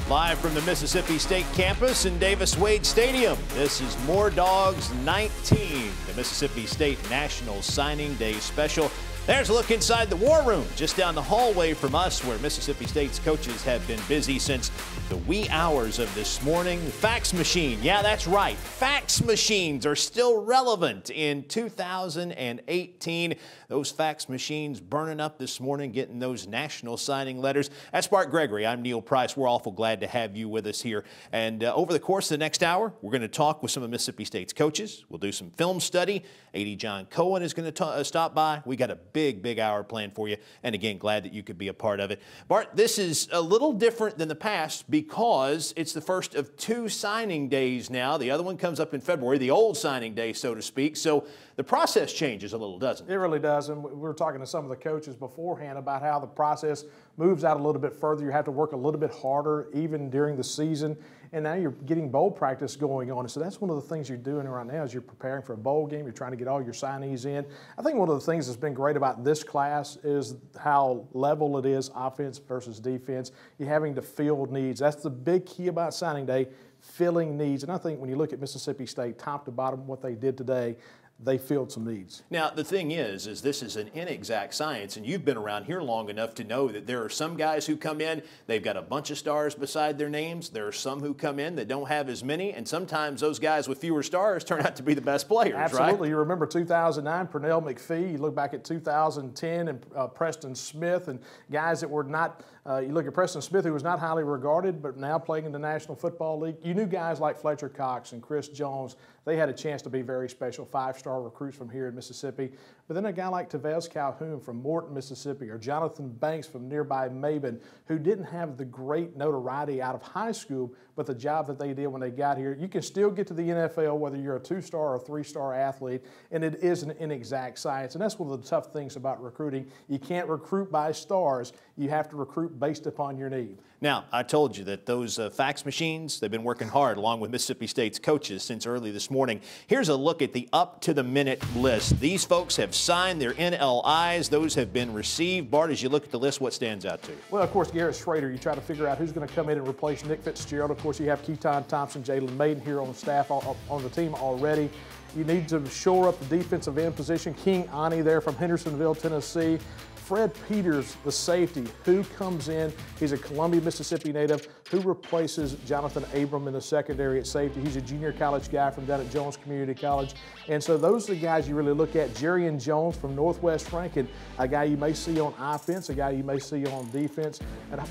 Live from the Mississippi State campus in Davis-Wade Stadium, this is More Dogs 19, the Mississippi State National Signing Day special. There's a look inside the war room just down the hallway from us, where Mississippi State's coaches have been busy since the wee hours of this morning. Fax machine, yeah, that's right. Fax machines are still relevant in 2018. Those fax machines burning up this morning, getting those national signing letters. That's Bart Gregory. I'm Neil Price. We're awful glad to have you with us here. And over the course of the next hour, we're going to talk with some of Mississippi State's coaches. We'll do some film study. AD John Cohen is going to stop by. We got a big hour planned for you. And again, glad that you could be a part of it. Bart, this is a little different than the past because it's the first of two signing days now. The other one comes up in February, the old signing day, so to speak. So the process changes a little, doesn't it? It really does. And we were talking to some of the coaches beforehand about how the process moves out a little bit further. You have to work a little bit harder even during the season. And now you're getting bowl practice going on. And so that's one of the things you're doing right now is you're preparing for a bowl game. You're trying to get all your signees in. I think one of the things that's been great about this class is how level it is, offense versus defense. You're having to field needs. That's the big key about signing day, filling needs. And I think when you look at Mississippi State, top to bottom, what they did today, they filled some needs. Now, the thing is this is an inexact science, and you've been around here long enough to know that there are some guys who come in, they've got a bunch of stars beside their names. There are some who come in that don't have as many, and sometimes those guys with fewer stars turn out to be the best players, Absolutely. Right? You remember 2009, Pernell McPhee. You look back at 2010 and Preston Smith and guys that were not you look at Preston Smith, who was not highly regarded, but now playing in the National Football League. You knew guys like Fletcher Cox and Chris Jones. They had a chance to be very special five-star recruits from here in Mississippi. But then a guy like Tavez Calhoun from Morton, Mississippi, or Jonathan Banks from nearby Mabin, who didn't have the great notoriety out of high school, but the job that they did when they got here. You can still get to the NFL whether you're a two-star or three-star athlete, and it is an inexact science. And that's one of the tough things about recruiting. You can't recruit by stars. You have to recruit based upon your need. Now, I told you that those fax machines, they've been working hard along with Mississippi State's coaches since early this morning. Here's a look at the up-to-the-minute list. These folks have signed their NLIs. Those have been received. Bart, as you look at the list, what stands out to you? Well, of course, Garrett Schrader. You try to figure out who's going to come in and replace Nick Fitzgerald. Of course, you have Keaton Thompson, Jalen Maiden here on the staff, on the team already. You need to shore up the defensive end position. King Ani there from Hendersonville, Tennessee. Fred Peters, the safety, who comes in. He's a Columbia, Mississippi native who replaces Jonathan Abram in the secondary at safety. He's a junior college guy from down at Jones Community College. And so those are the guys you really look at. Jerian Jones from Northwest Rankin, a guy you may see on offense, a guy you may see on defense.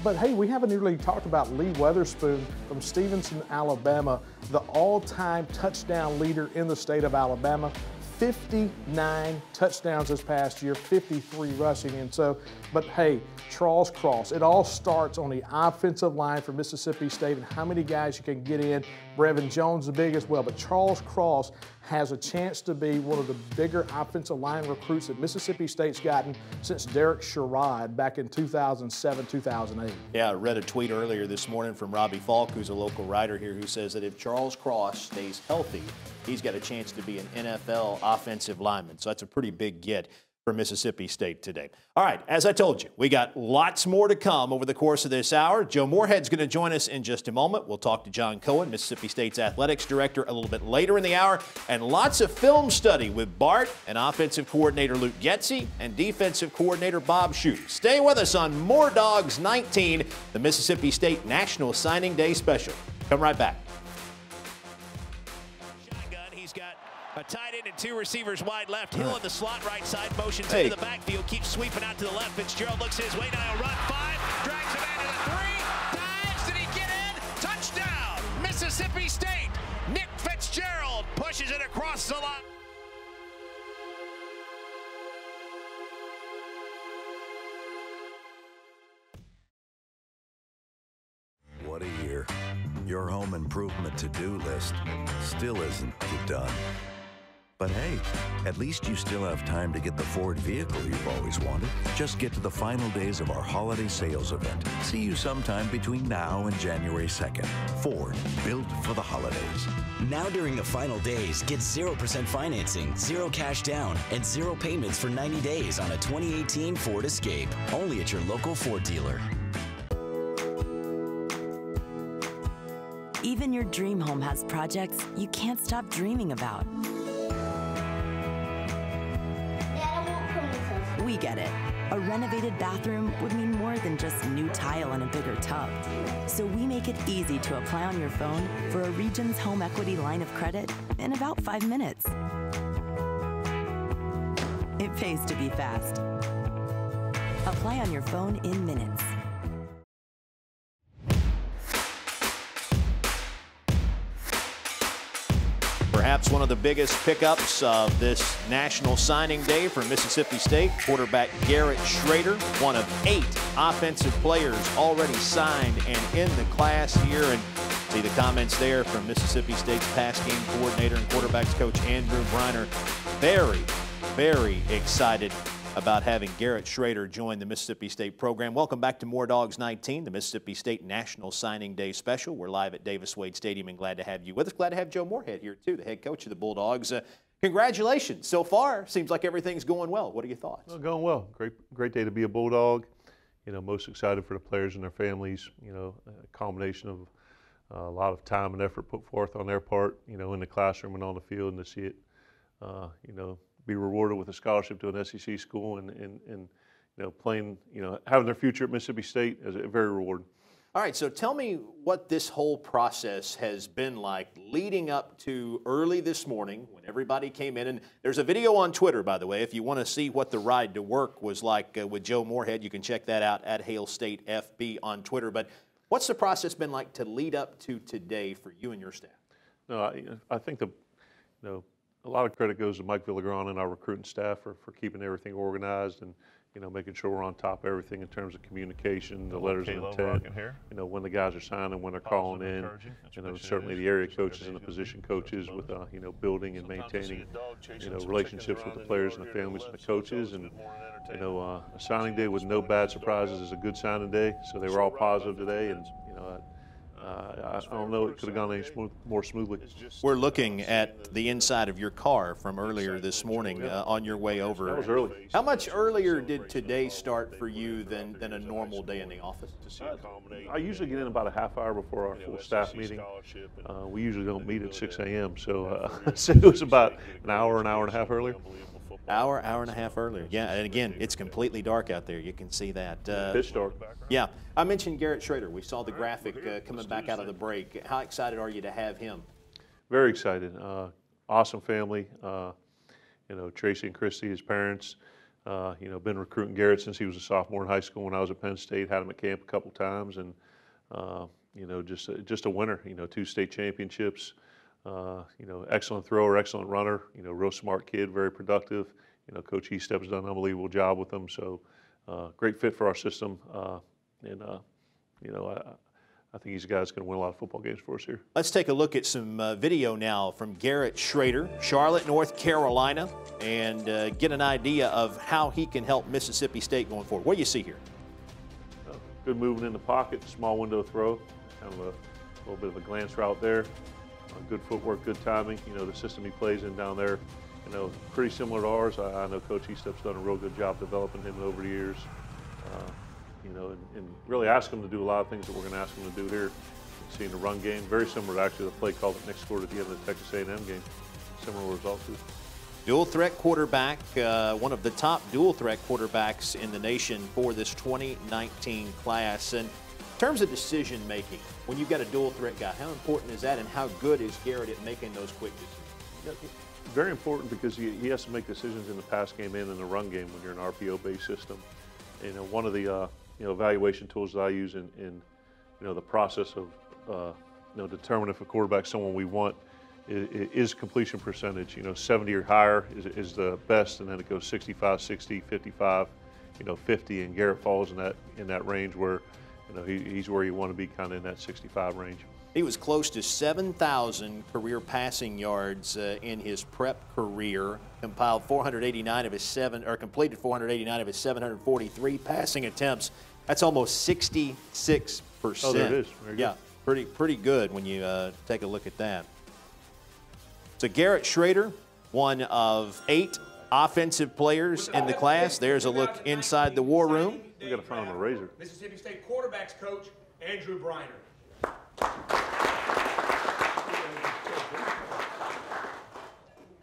But hey, we haven't really talked about Lee Weatherspoon from Stevenson, Alabama, the all-time touchdown leader in the state of Alabama. 59 touchdowns this past year, 53 rushing. And so, but hey, Charles Cross, it all starts on the offensive line for Mississippi State and how many guys you can get in. Brevin Jones, the big as well, but Charles Cross has a chance to be one of the bigger offensive line recruits that Mississippi State's gotten since Derek Sherrod back in 2007, 2008. Yeah, I read a tweet earlier this morning from Robbie Falk, who's a local writer here, who says that if Charles Cross stays healthy, he's got a chance to be an NFL offensive lineman. So that's a pretty big get for Mississippi State today. All right, as I told you, we got lots more to come over the course of this hour. Joe Morehead's going to join us in just a moment. We'll talk to John Cohen, Mississippi State's athletics director, a little bit later in the hour, and lots of film study with Bart and offensive coordinator Luke Getsy and defensive coordinator Bob Hughes. Stay with us on More Dogs 19, the Mississippi State National Signing Day Special. Come right back. A tight end and two receivers wide left. Hill in the slot right side, motions into the backfield, keeps sweeping out to the left. Fitzgerald looks his way, now he'll run 5, drags him into the 3, dives, did he get in? Touchdown, Mississippi State. Nick Fitzgerald pushes it across the line. What a year. Your home improvement to-do list still isn't done. But hey, at least you still have time to get the Ford vehicle you've always wanted. Just get to the final days of our holiday sales event. See you sometime between now and January 2nd. Ford, built for the holidays. Now during the final days, get 0% financing, 0 cash down, and 0 payments for 90 days on a 2018 Ford Escape. Only at your local Ford dealer. Even your dream home has projects you can't stop dreaming about. We get it. A renovated bathroom would mean more than just new tile and a bigger tub. So we make it easy to apply on your phone for a Regions Home Equity line of credit in about 5 minutes. It pays to be fast. Apply on your phone in minutes. Perhaps one of the biggest pickups of this National Signing Day for Mississippi State, quarterback Garrett Schrader, one of 8 offensive players already signed and in the class here. And see the comments there from Mississippi State's pass game coordinator and quarterbacks coach Andrew Briner. Very, very excited about having Garrett Schrader join the Mississippi State program. Welcome back to More Dogs 19, the Mississippi State National Signing Day special. We're live at Davis Wade Stadium and glad to have you with us. Glad to have Joe Morehead here too, the head coach of the Bulldogs. Congratulations. So far, seems like everything's going well. What are your thoughts? Well, going well. Great day to be a Bulldog. You know, most excited for the players and their families. You know, a combination of a lot of time and effort put forth on their part, you know, in the classroom and on the field, and to see it, you know, be rewarded with a scholarship to an SEC school and you know, playing, you know, having their future at Mississippi State is very rewarding. All right, so tell me what this whole process has been like leading up to early this morning when everybody came in. And there's a video on Twitter, by the way. If you want to see what the ride to work was like with Joe Morehead, you can check that out at Hail State FB on Twitter. But what's the process been like to lead up to today for you and your staff? No, I think you know, a lot of credit goes to Mike Villagrana and our recruiting staff for keeping everything organized and, you know, making sure we're on top of everything in terms of communication, the letters of intent, you know, when the guys are signing, when they're calling in, you know, certainly the area coaches and the position coaches with, you know, building and maintaining, you know, relationships with the players and the families and the coaches. And, you know, a signing day with no bad surprises is a good signing day. So they were all positive today, and, you know, I don't know it could have gone any more smoothly. We're looking at the inside of your car from earlier this morning on your way over. That was early. How much earlier did today start for you than a normal day in the office? I usually get in about a half hour before our full staff meeting. We usually don't meet at 6 a.m., so, so it was about an hour and a half earlier. Hour and a half earlier. Yeah, and again, it's completely dark out there. You can see that. Pitch dark. Yeah. I mentioned Garrett Schrader. We saw the graphic coming back out of the break. How excited are you to have him? Very excited. Awesome family. You know, Tracy and Christy, his parents, you know, been recruiting Garrett since he was a sophomore in high school when I was at Penn State, had him at camp a couple times, and, you know, just a winner, you know, 2 state championships. You know, excellent thrower, excellent runner, you know, real smart kid, very productive. You know, Coach Eastep's done an unbelievable job with him, so great fit for our system. And, you know, I think he's a guy that's going to win a lot of football games for us here. Let's take a look at some video now from Garrett Schrader, Charlotte, North Carolina, and get an idea of how he can help Mississippi State going forward. What do you see here? Good movement in the pocket, small window throw, kind of a little bit of a glance route there. Good footwork, good timing. You know, the system he plays in down there, you know, pretty similar to ours. I know Coach Eastep's done a real good job developing him over the years. You know, and really ask him to do a lot of things that we're going to ask him to do here. Seeing the run game, very similar to actually the play call that Nick scored at the end of the Texas A&M game. Similar results. Dual threat quarterback, one of the top dual threat quarterbacks in the nation for this 2019 class. And in terms of decision making, when you've got a dual threat guy, how important is that, and how good is Garrett at making those quick decisions? Yeah, very important, because he has to make decisions in the pass game and in the run game when you're an RPO-based system. You know, one of the you know, evaluation tools that I use in you know, the process of you know, determining if a quarterback's someone we want is completion percentage. You know, 70 or higher is the best, and then it goes 65, 60, 55, you know, 50, and Garrett falls in that range where, you know, he's where you want to be, kind of in that 65 range. He was close to 7,000 career passing yards in his prep career. Compiled 489 of his completed 489 of his 743 passing attempts. That's almost 66%. Oh, there it is. Very yeah, pretty good when you take a look at that. So Garrett Schrader, one of 8 offensive players in the class. There's a look inside the war room. We got to find him a razor. Mississippi State quarterbacks coach Andrew Briner.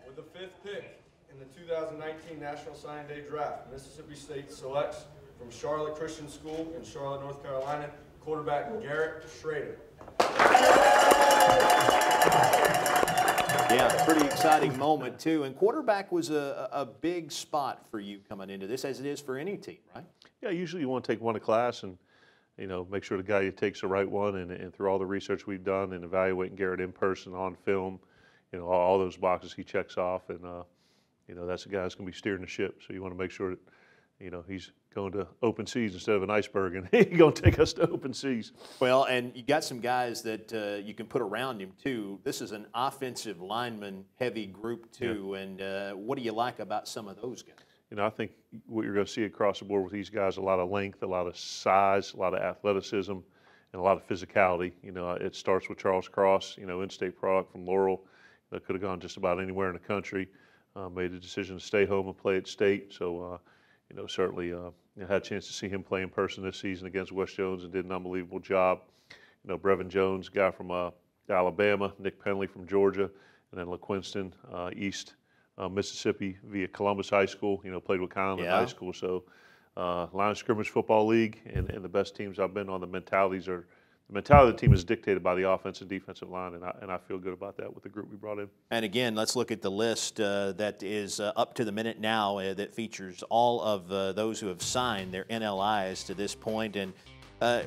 With the 5th pick in the 2019 National Signing Day Draft, Mississippi State selects from Charlotte Christian School in Charlotte, North Carolina, quarterback Garrett Schrader. Yeah, pretty exciting moment too. And quarterback was a big spot for you coming into this, as it is for any team, right? Yeah, usually you want to take one a class and, you know, make sure the guy takes the right one. And through all the research we've done and evaluating Garrett in person, on film, you know, all those boxes he checks off. And, you know, that's the guy that's going to be steering the ship. So you want to make sure that, you know, he's going to open seas instead of an iceberg, and he's going to take us to open seas. Well, and you got some guys that you can put around him too. This is an offensive lineman-heavy group too, yeah. And what do you like about some of those guys? You know, I think what you're going to see across the board with these guys, a lot of length, a lot of size, a lot of athleticism, and a lot of physicality. You know, it starts with Charles Cross, you know, in-state product from Laurel. That could have gone just about anywhere in the country. Made a decision to stay home and play at state. So, you know, certainly had a chance to see him play in person this season against West Jones and did an unbelievable job. You know, Brevin Jones, guy from Alabama, Nick Penley from Georgia, and then LaQuinston, East Mississippi via Columbus High School. You know, played with Conlon in high school. So, line of scrimmage football league, and the best teams I've been on, the mentality of the team is dictated by the offensive and defensive line, and I feel good about that with the group we brought in. And again, let's look at the list that is up to the minute now that features all of those who have signed their NLIs to this point. And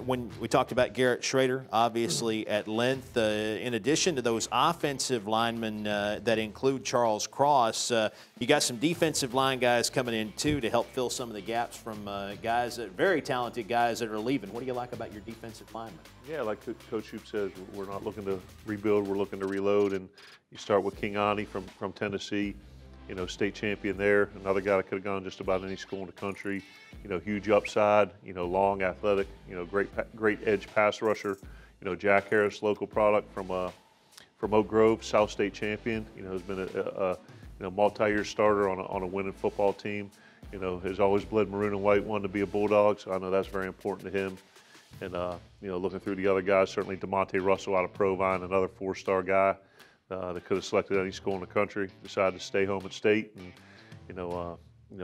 when we talked about Garrett Schrader, obviously at length, in addition to those offensive linemen that include Charles Cross, you got some defensive line guys coming in too to help fill some of the gaps from guys, very talented guys that are leaving. What do you like about your defensive linemen? Yeah, like Coach Hughes says, we're not looking to rebuild, we're looking to reload. And you start with King Ani from Tennessee, you know, state champion there. Another guy that could have gone just about any school in the country. You know, huge upside, you know, long, athletic, you know, great edge pass rusher. You know, Jack Harris, local product from Oak Grove, South State champion. You know, has been a multi-year starter on a winning football team. You know, has always bled maroon and white, wanted to be a Bulldog, so I know that's very important to him. And, you know, looking through the other guys, certainly DeMonte Russell out of Provine, another four-star guy that could have selected any school in the country, decided to stay home at state. And, you know,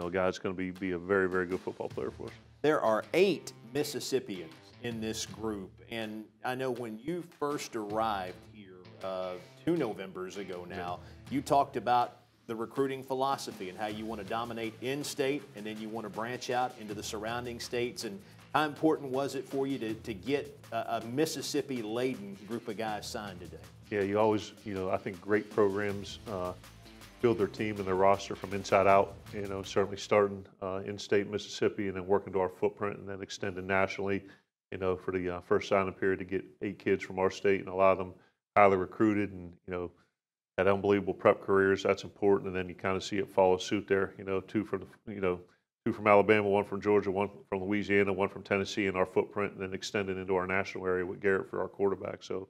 a guy that's going to be a very, very good football player for us. There are 8 Mississippians in this group. And I know when you first arrived here 2 Novembers ago now, you talked about the recruiting philosophy and how you want to dominate in-state and then you want to branch out into the surrounding states. And how important was it for you to get a Mississippi-laden group of guys signed today? Yeah, you always, you know, I think great programs build their team and their roster from inside out. You know, certainly starting in-state Mississippi and then working to our footprint and then extending nationally, you know, for the first signing period to get 8 kids from our state and a lot of them highly recruited and, you know, had unbelievable prep careers. That's important. And then you kind of see it follow suit there, you know, 2 from Alabama, 1 from Georgia, 1 from Louisiana, 1 from Tennessee in our footprint, and then extending into our national area with Garrett for our quarterback. So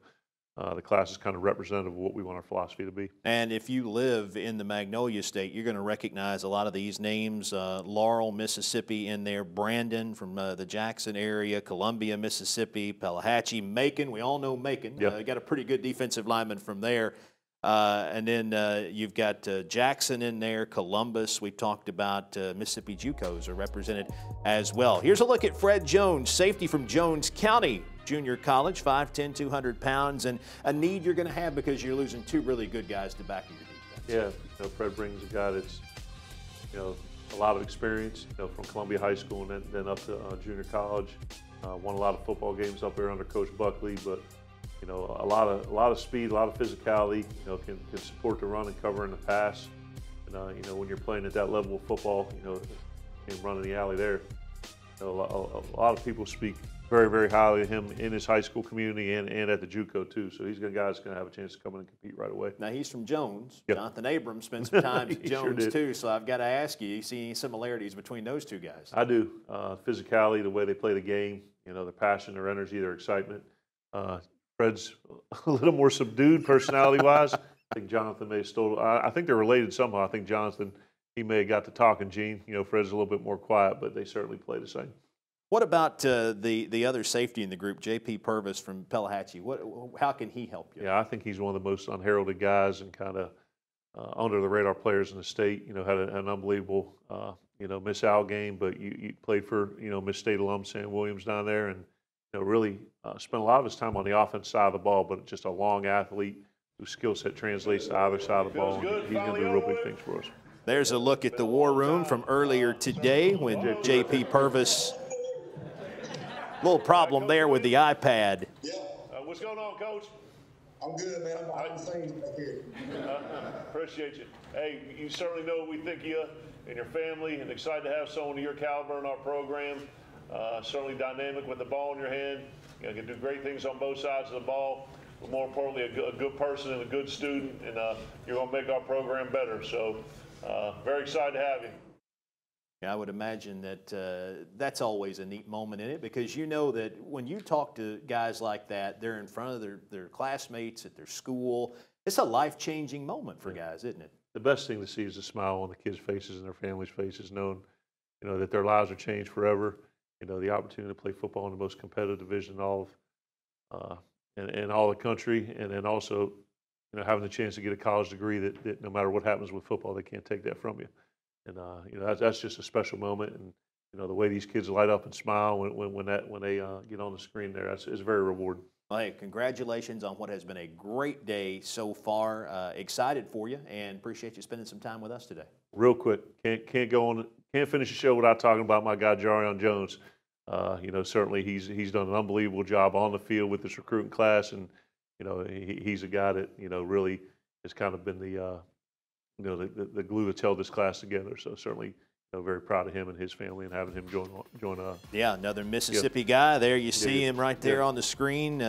the class is kind of representative of what we want our philosophy to be. And if you live in the Magnolia State, you're going to recognize a lot of these names. Laurel, Mississippi in there, Brandon from the Jackson area, Columbia, Mississippi, Pelahatchie, Macon. We all know Macon. Yep. You got a pretty good defensive lineman from there. And then you've got Jackson in there, Columbus. We've talked about Mississippi JUCOs are represented as well. Here's a look at Fred Jones, safety from Jones County Junior College, 5'10", 200 pounds, and a need you're going to have because you're losing 2 really good guys to back of your defense. Yeah, you know, Fred brings a guy that's, you know, a lot of experience, you know, from Columbia High School and then up to junior college. Won a lot of football games up there under Coach Buckley, but you know, a lot of speed, a lot of philosophy, you know, can support the run and cover in the pass. And, you know, when you're playing at that level of football, you know, and running the alley there, you know, a lot of people speak very, very highly of him in his high school community and at the JUCO too. So he's a guy that's going to have a chance to come in and compete right away. Now he's from Jones. Yep. Jonathan Abrams spent some time at Jones sure too. So I've got to ask you see any similarities between those 2 guys? I do. Physicality, the way they play the game, you know, their passion, their energy, their excitement. Fred's a little more subdued personality-wise. I think Jonathan may have stole. I think they're related somehow. I think Jonathan, he may have got to talking, Gene. You know, Fred's a little bit more quiet, but they certainly play the same. What about the other safety in the group, J.P. Purvis from Pelahatchie? How can he help you? Yeah, I think he's one of the most unheralded guys and kind of under the radar players in the state. You know, had an unbelievable Miss Al game, but you played for Miss State alum Sam Williams down there, and really spent a lot of his time on the offense side of the ball. But just a long athlete whose skill set translates to either side of the ball. And he's going to do real big things for us. There's a look at the war room from earlier today when J.P. Purvis. Little problem there with the iPad. Yeah. What's going on, Coach? I'm good, man. I'm behind the scenes back here. Appreciate you. Hey, you certainly know we think of you and your family, and excited to have someone of your caliber in our program. Certainly dynamic with the ball in your hand. You can do great things on both sides of the ball. But more importantly, a good person and a good student, and you're going to make our program better. So very excited to have you. I would imagine that that's always a neat moment in it, because you know that when you talk to guys like that, they're in front of their classmates at their school. It's a life-changing moment for guys, isn't it? The best thing to see is the smile on the kids' faces and their families' faces, knowing that their lives are changed forever. The opportunity to play football in the most competitive division in all the country, and then also having the chance to get a college degree that no matter what happens with football, they can't take that from you. And that's just a special moment, and the way these kids light up and smile when they get on the screen there, is very rewarding. Well, hey, congratulations on what has been a great day so far. Excited for you, and appreciate you spending some time with us today. Real quick, can't finish the show without talking about my guy Jarion Jones. Certainly he's done an unbelievable job on the field with this recruiting class, and he's a guy that really has kind of been the glue that's held this class together. So certainly, very proud of him and his family, and having him join us. Yeah, another Mississippi guy. There you see him right there on the screen.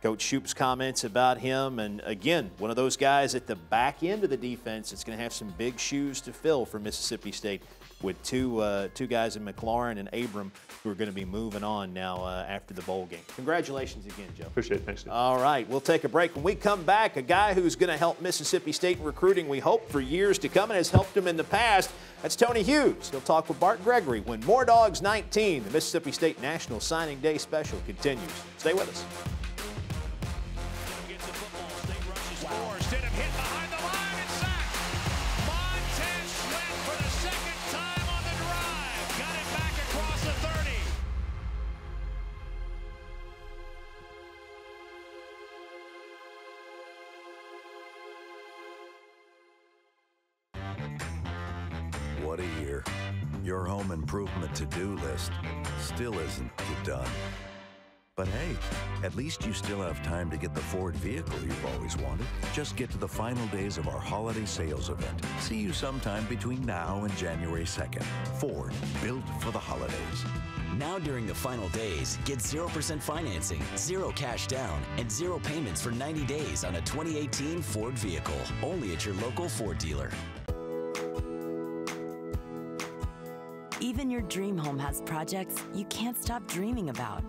Coach Shoup's comments about him, and again, one of those guys at the back end of the defense that's going to have some big shoes to fill for Mississippi State, with two guys in McLaurin and Abram who are going to be moving on now after the bowl game. Congratulations again, Joe. Appreciate it. Thanks, Steve. All right, we'll take a break. When we come back, a guy who's going to help Mississippi State in recruiting, we hope, for years to come, and has helped them in the past. That's Tony Hughes. He'll talk with Bart Gregory when More Dogs 19, the Mississippi State National Signing Day Special, continues. Stay with us. What a year. Your home improvement to-do list still isn't done. But hey, at least you still have time to get the Ford vehicle you've always wanted. Just get to the final days of our holiday sales event. See you sometime between now and January 2nd. Ford, built for the holidays. Now during the final days, get 0% financing, 0 cash down, and 0 payments for 90 days on a 2018 Ford vehicle. Only at your local Ford dealer. Even your dream home has projects you can't stop dreaming about.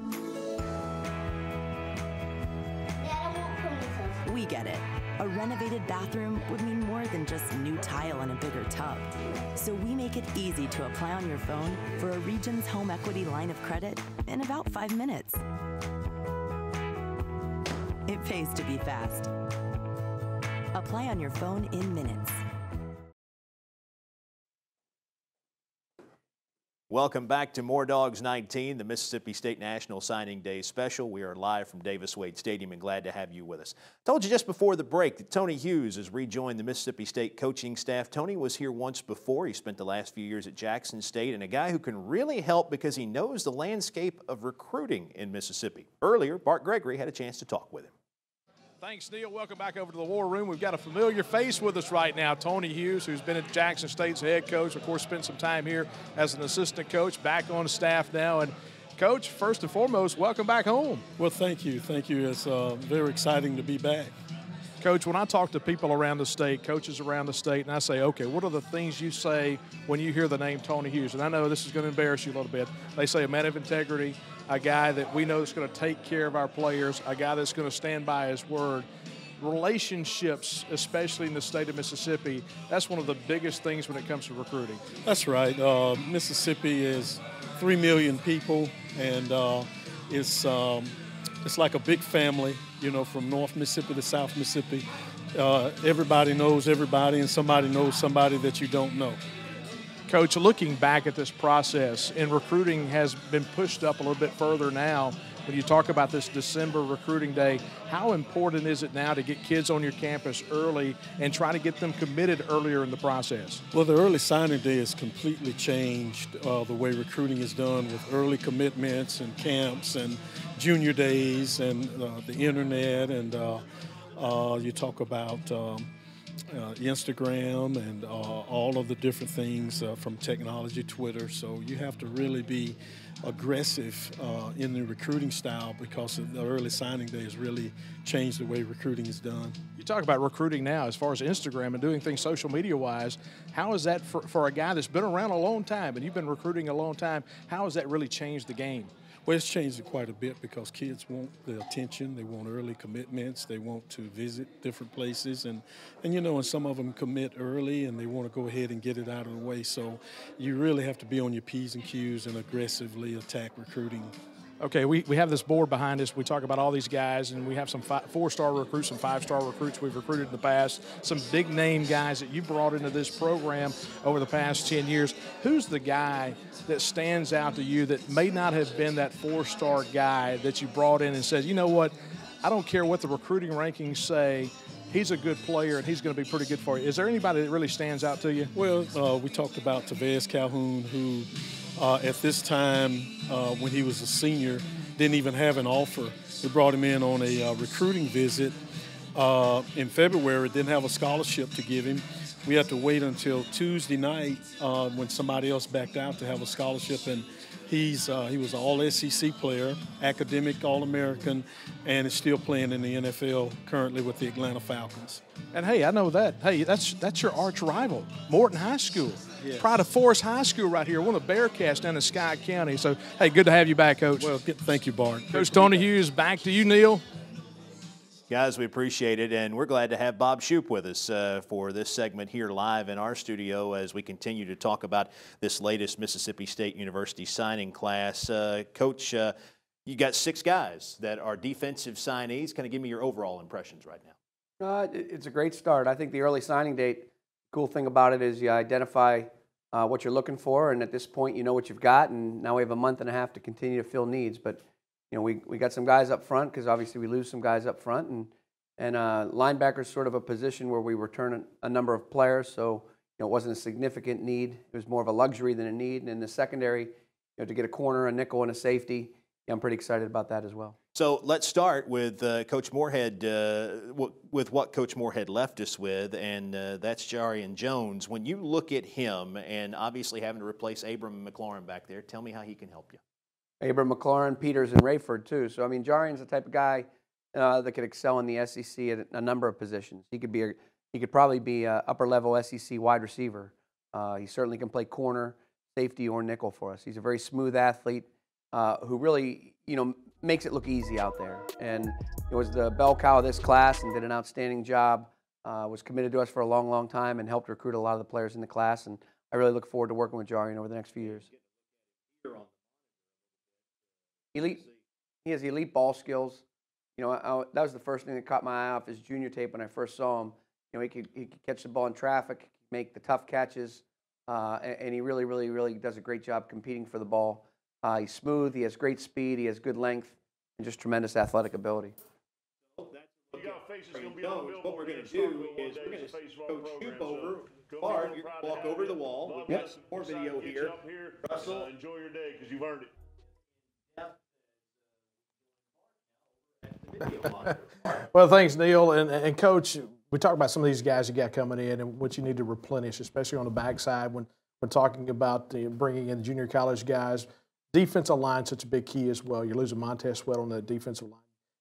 We get it. A renovated bathroom would mean more than just new tile and a bigger tub. So we make it easy to apply on your phone for a Regions home equity line of credit in about 5 minutes. It pays to be fast. Apply on your phone in minutes. Welcome back to More Dogs 19, the Mississippi State National Signing Day Special. We are live from Davis-Wade Stadium and glad to have you with us. Told you just before the break that Tony Hughes has rejoined the Mississippi State coaching staff. Tony was here once before. He spent the last few years at Jackson State, and a guy who can really help because he knows the landscape of recruiting in Mississippi. Earlier, Bart Gregory had a chance to talk with him. Thanks, Neil. Welcome back over to the War Room. We've got a familiar face with us right now, Tony Hughes, who's been at Jackson State's head coach. Of course, spent some time here as an assistant coach, back on staff now. And, Coach, first and foremost, welcome back home. Well, thank you. Thank you. It's very exciting to be back. Coach, when I talk to people around the state, coaches around the state, and I say, okay, what are the things you say when you hear the name Tony Hughes? And I know this is going to embarrass you a little bit. They say a man of integrity, a guy that we know is going to take care of our players, a guy that's going to stand by his word. Relationships, especially in the state of Mississippi, that's one of the biggest things when it comes to recruiting. That's right. Mississippi is 3 million people, and it's like a big family, you know, from North Mississippi to South Mississippi. Everybody knows everybody, and somebody knows somebody that you don't know. Coach, looking back at this process, and recruiting has been pushed up a little bit further now. When you talk about this December recruiting day, how important is it now to get kids on your campus early and try to get them committed earlier in the process? Well, the early signing day has completely changed the way recruiting is done, with early commitments and camps and junior days and the internet, and you talk about Instagram and all of the different things from technology, Twitter. So you have to really be aggressive in the recruiting style, because the early signing day has really changed the way recruiting is done. You talk about recruiting now as far as Instagram and doing things social media wise. How is that for a guy that's been around a long time, and you've been recruiting a long time, how has that really changed the game? Well, it's changed it quite a bit, because kids want the attention, they want early commitments, they want to visit different places, and you know, and some of them commit early and they want to go ahead and get it out of the way. So you really have to be on your P's and Q's and aggressively attack recruiting. Okay, we have this board behind us. We talk about all these guys, and we have some 4-star recruits, some 5-star recruits we've recruited in the past, some big-name guys that you brought into this program over the past 10 years. Who's the guy that stands out to you that may not have been that 4-star guy that you brought in and says, you know what, I don't care what the recruiting rankings say, he's a good player and he's going to be pretty good for you? Is there anybody that really stands out to you? Well, we talked about Tavez Calhoun, who at this time, when he was a senior, didn't even have an offer. We brought him in on a recruiting visit in February, didn't have a scholarship to give him. We had to wait until Tuesday night when somebody else backed out to have a scholarship, and he was an all-SEC player, academic All-American, and is still playing in the NFL currently with the Atlanta Falcons. And hey, I know that. Hey, that's your arch rival, Morton High School. Yeah. Pride of Forest High School right here, one of the Bearcats down in Scott County. So, hey, good to have you back, Coach. Well, thank you, Bart. Coach Tony Hughes, back to you, Neil. Guys, we appreciate it, and we're glad to have Bob Shoup with us for this segment here live in our studio as we continue to talk about this latest Mississippi State University signing class. Coach, you got 6 guys that are defensive signees. Kind of give me your overall impressions right now. It's a great start. I think the early signing date, cool thing about it is you identify what you're looking for, and at this point you know what you've got, and now we have a month and a half to continue to fill needs. But you know, we got some guys up front, because obviously we lose some guys up front, and linebacker's sort of a position where we return a number of players, so you know, it wasn't a significant need. It was more of a luxury than a need. And in the secondary, you know, to get a corner, a nickel, and a safety, yeah, I'm pretty excited about that as well. So let's start with Coach Morehead, with what Coach Morehead left us with, and that's Jarian Jones. When you look at him, and obviously having to replace Abram McLaurin back there, tell me how he can help you. Abram McLaurin, Peters, and Rayford too. So I mean, Jarian's the type of guy that could excel in the SEC at a number of positions. He could probably be an upper-level SEC wide receiver. He certainly can play corner, safety, or nickel for us. He's a very smooth athlete who really, you know, makes it look easy out there. And he was the bell cow of this class and did an outstanding job. Was committed to us for a long, long time and helped recruit a lot of the players in the class. And I really look forward to working with Jarian over the next few years. He has elite ball skills. You know, that was the first thing that caught my eye off his junior tape when I first saw him. You know, he could catch the ball in traffic, make the tough catches, and he really does a great job competing for the ball. He's smooth, he has great speed, he has good length, and just tremendous athletic ability. What we're going to do is we're going to Coach Shoup over. Bart, you walk over to the wall. We've got some more video here. Russell, enjoy your day because you've earned it. Well, thanks, Neil. And Coach, we talked about some of these guys you got coming in and what you need to replenish, especially on the backside when talking about bringing in junior college guys. Defensive line such a big key as well. You're losing Montez Sweat on the defensive line.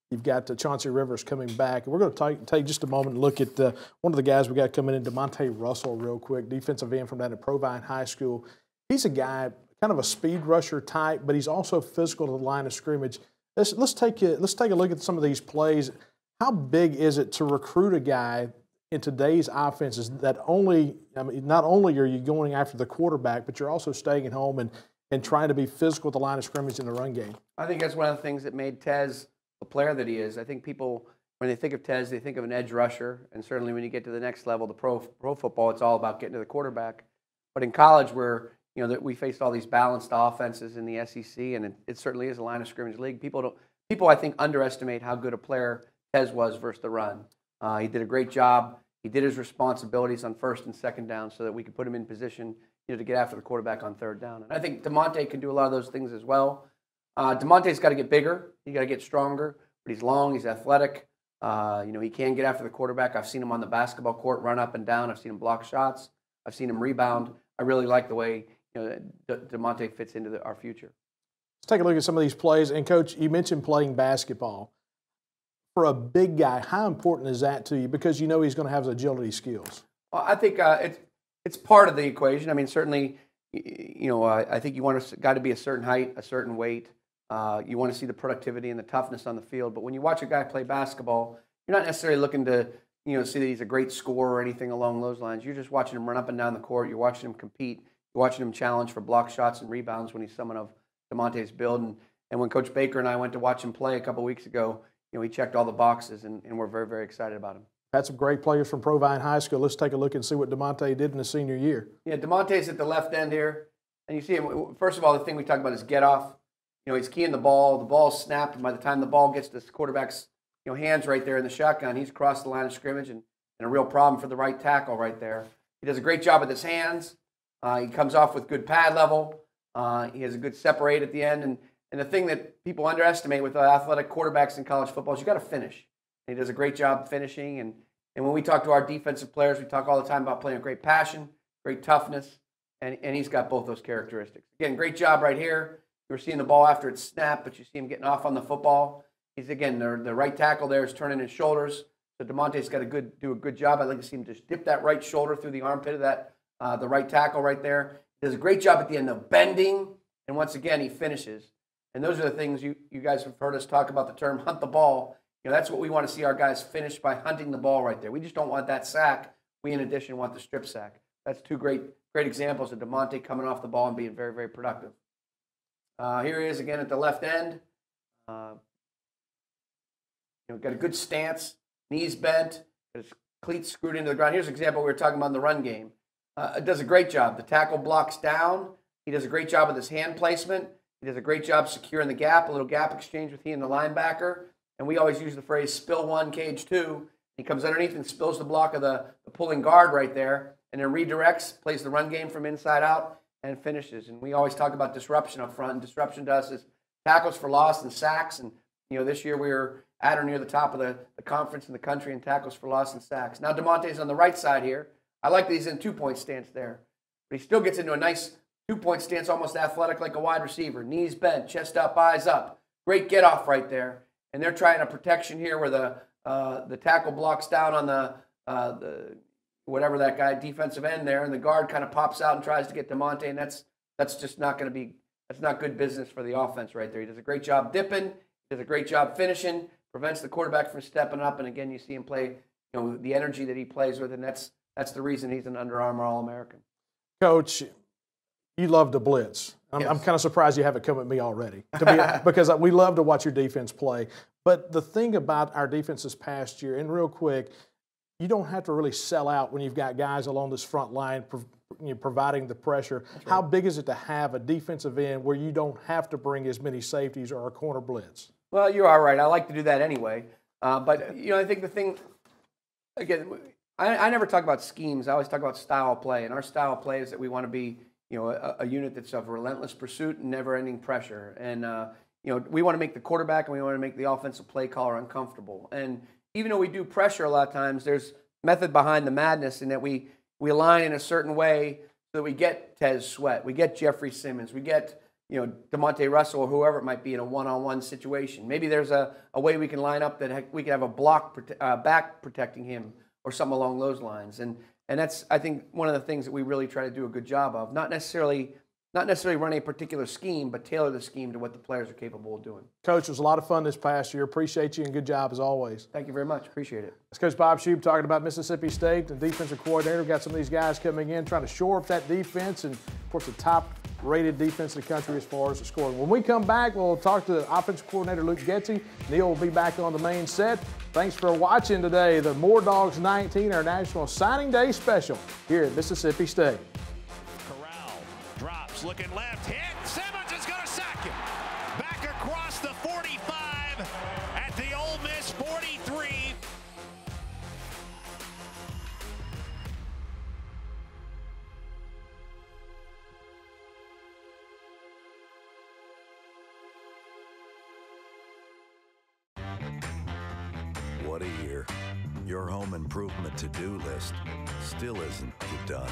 You've got Chauncey Rivers coming back. And we're going to take just a moment and look at one of the guys we got coming in, DeMonte Russell, real quick, defensive end from down at Provine High School. He's a guy, kind of a speed rusher type, but he's also physical to the line of scrimmage. Let's take a look at some of these plays. How big is it to recruit a guy in today's offenses that not only are you going after the quarterback, but you're also staying at home and and trying to be physical at the line of scrimmage in the run game. I think that's one of the things that made Tez the player that he is. I think people, when they think of Tez, they think of an edge rusher, and certainly when you get to the next level, the pro football, it's all about getting to the quarterback. But in college, where we faced all these balanced offenses in the SEC, and it certainly is a line of scrimmage league. People I think underestimate how good a player Tez was versus the run. He did a great job. He did his responsibilities on first and second down so that we could put him in position to get after the quarterback on third down. And I think DeMonte can do a lot of those things as well. DeMonte's got to get bigger. He's got to get stronger. But he's long. He's athletic. He can get after the quarterback. I've seen him on the basketball court run up and down. I've seen him block shots. I've seen him rebound. I really like the way DeMonte fits into our future. Let's take a look at some of these plays. And, Coach, you mentioned playing basketball. For a big guy, how important is that to you? Because he's going to have his agility skills. Well, I think it's part of the equation. I mean, certainly, I think you want a guy to be a certain height, a certain weight. You want to see the productivity and the toughness on the field. But when you watch a guy play basketball, you're not necessarily looking to see that he's a great scorer or anything along those lines. You're just watching him run up and down the court. You're watching him compete. You're watching him challenge for block shots and rebounds when he's someone of DeMonte's build. And when Coach Baker and I went to watch him play a couple weeks ago, he checked all the boxes, and we're very, very excited about him. Had some great players from Provine High School. Let's take a look and see what DeMonte did in his senior year. Yeah, DeMonte's at the left end here. And you see him, first of all, the thing we talked about is get off. He's keying the ball. The ball's snapped, and by the time the ball gets to the quarterback's hands right there in the shotgun, he's across the line of scrimmage, and a real problem for the right tackle right there. He does a great job with his hands. He comes off with good pad level. He has a good separate at the end. And the thing that people underestimate with athletic quarterbacks in college football is you got to finish. And he does a great job finishing. And when we talk to our defensive players, we talk all the time about playing with great passion, great toughness, and he's got both those characteristics. Again, great job right here. You're seeing the ball after it's snapped, but you see him getting off on the football. He's, again, the right tackle there is turning his shoulders. So DeMonte's got to do a good job. I'd like to see him just dip that right shoulder through the armpit of that the right tackle right there. He does a great job at the end of bending, and once again, he finishes. And those are the things you guys have heard us talk about, the term hunt the ball. That's what we want to see our guys finish by hunting the ball right there. We just don't want that sack. We, in addition, want the strip sack. That's two great examples of DeMonte coming off the ball and being very, very productive. Here he is again at the left end. Got a good stance, knees bent, got his cleats screwed into the ground. Here's an example we were talking about in the run game. It does a great job. The tackle blocks down. He does a great job with his hand placement. He does a great job securing the gap, a little gap exchange with he and the linebacker. And we always use the phrase spill one, cage two. He comes underneath and spills the block of the pulling guard right there, and then redirects, plays the run game from inside out, and finishes. And we always talk about disruption up front. And disruption to us is tackles for loss and sacks. And this year we were at or near the top of the conference in the country in tackles for loss and sacks. Now DeMonte's on the right side here. I like that he's in two-point stance there. But he still gets into a nice two-point stance, almost athletic like a wide receiver. Knees bent, chest up, eyes up. Great get-off right there. And they're trying a protection here where the tackle blocks down on the whatever that guy, defensive end there, and the guard kind of pops out and tries to get DeMonte, and that's just not going to be, that's not good business for the offense right there. He does a great job dipping. He does a great job finishing, prevents the quarterback from stepping up, and again, you see him play, the energy that he plays with, and that's the reason he's an Under Armour All-American. Coach, you love to blitz. I'm kind of surprised you haven't come at me already, because we love to watch your defense play. But the thing about our defense this past year, and real quick, you don't have to really sell out when you've got guys along this front line providing the pressure. Right. How big is it to have a defensive end where you don't have to bring as many safeties or a corner blitz? Well, you're all right. I like to do that anyway. But, I think the thing, again, I never talk about schemes. I always talk about style of play. And our style of play is that we want to be a unit that's of relentless pursuit and never-ending pressure. And, we want to make the quarterback and we want to make the offensive play caller uncomfortable. And even though we do pressure a lot of times, there's method behind the madness in that we align in a certain way so that we get Tez Sweat, we get Jeffrey Simmons, we get, DeMonte Russell or whoever it might be in a one-on-one situation. Maybe there's a way we can line up that we can have a block back protecting him or something along those lines. And that's, I think, one of the things that we really try to do a good job of. Not necessarily run a particular scheme, but tailor the scheme to what the players are capable of doing. Coach, it was a lot of fun this past year. Appreciate you and good job as always. Thank you very much. Appreciate it. That's Coach Bob Shube talking about Mississippi State, the defensive coordinator. We've got some of these guys coming in trying to shore up that defense, and of course the top rated defense in the country as far as the scoring. When we come back, we'll talk to the offensive coordinator, Luke Getzey. Neil will be back on the main set. Thanks for watching today, the More Dogs 19, our National Signing Day special here at Mississippi State. Corral drops, looking left, hit. Simmons is going to sack him. Back across the 45 at the Ole Miss 43. What a year. Your home improvement to-do list still isn't done.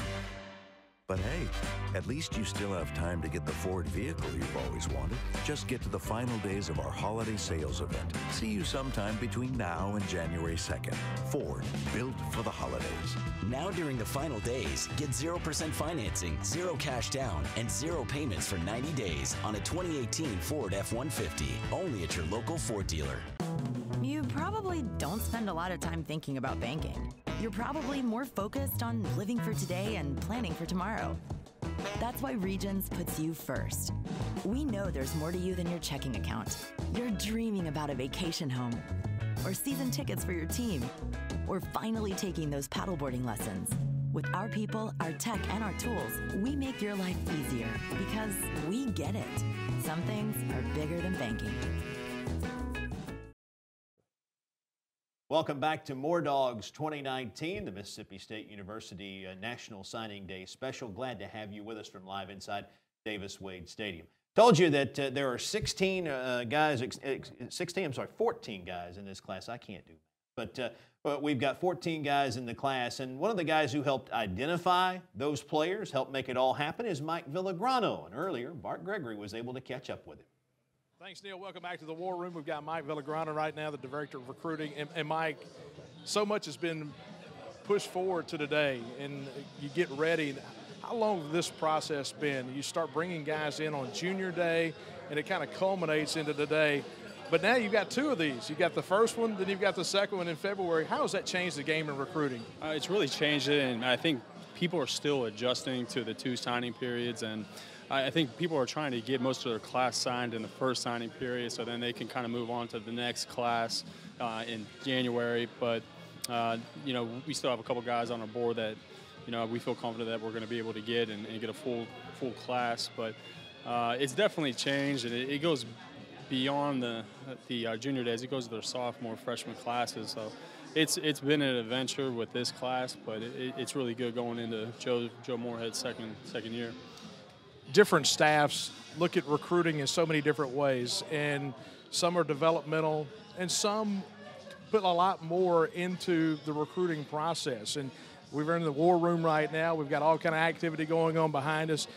But hey, at least you still have time to get the Ford vehicle you've always wanted. Just get to the final days of our holiday sales event. See you sometime between now and January 2nd. Ford, built for the holidays. Now during the final days, get 0% financing, 0 cash down, and 0 payments for 90 days on a 2018 Ford F-150. Only at your local Ford dealer. You probably don't spend a lot of time thinking about banking. You're probably more focused on living for today and planning for tomorrow. That's why Regions puts you first. We know there's more to you than your checking account. You're dreaming about a vacation home, or season tickets for your team, or finally taking those paddleboarding lessons. With our people, our tech, and our tools, we make your life easier because we get it. Some things are bigger than banking. Welcome back to More Dogs 2019, the Mississippi State University National Signing Day special. Glad to have you with us from live inside Davis-Wade Stadium. Told you that there are 14 guys in this class. I can't do that. But we've got 14 guys in the class, and one of the guys who helped identify those players, helped make it all happen, is Mike Villagrano. And earlier, Bart Gregory was able to catch up with him. Thanks, Neil. Welcome back to the War Room. We've got Mike Villagrano right now, the Director of Recruiting. And Mike, so much has been pushed forward to today, and you get ready. How long has this process been? You start bringing guys in on Junior Day, and it kind of culminates into today. But now you've got 2 of these. You've got the first one, then you've got the second one in February. How has that changed the game in recruiting? It's really changed it, and I think people are still adjusting to the 2 signing periods, and I think people are trying to get most of their class signed in the first signing period so then they can kind of move on to the next class in January. But, you know, we still have a couple guys on our board that, you know, we feel confident that we're going to be able to get and get a full class. But it's definitely changed, and it goes beyond the junior days. It goes to their sophomore, freshman classes. So it's been an adventure with this class, but it's really good going into Joe Morehead's second year. Different staffs look at recruiting in so many different ways, and some are developmental, and some put a lot more into the recruiting process. And we're in the War Room right now. We've got all kind of activity going on behind us.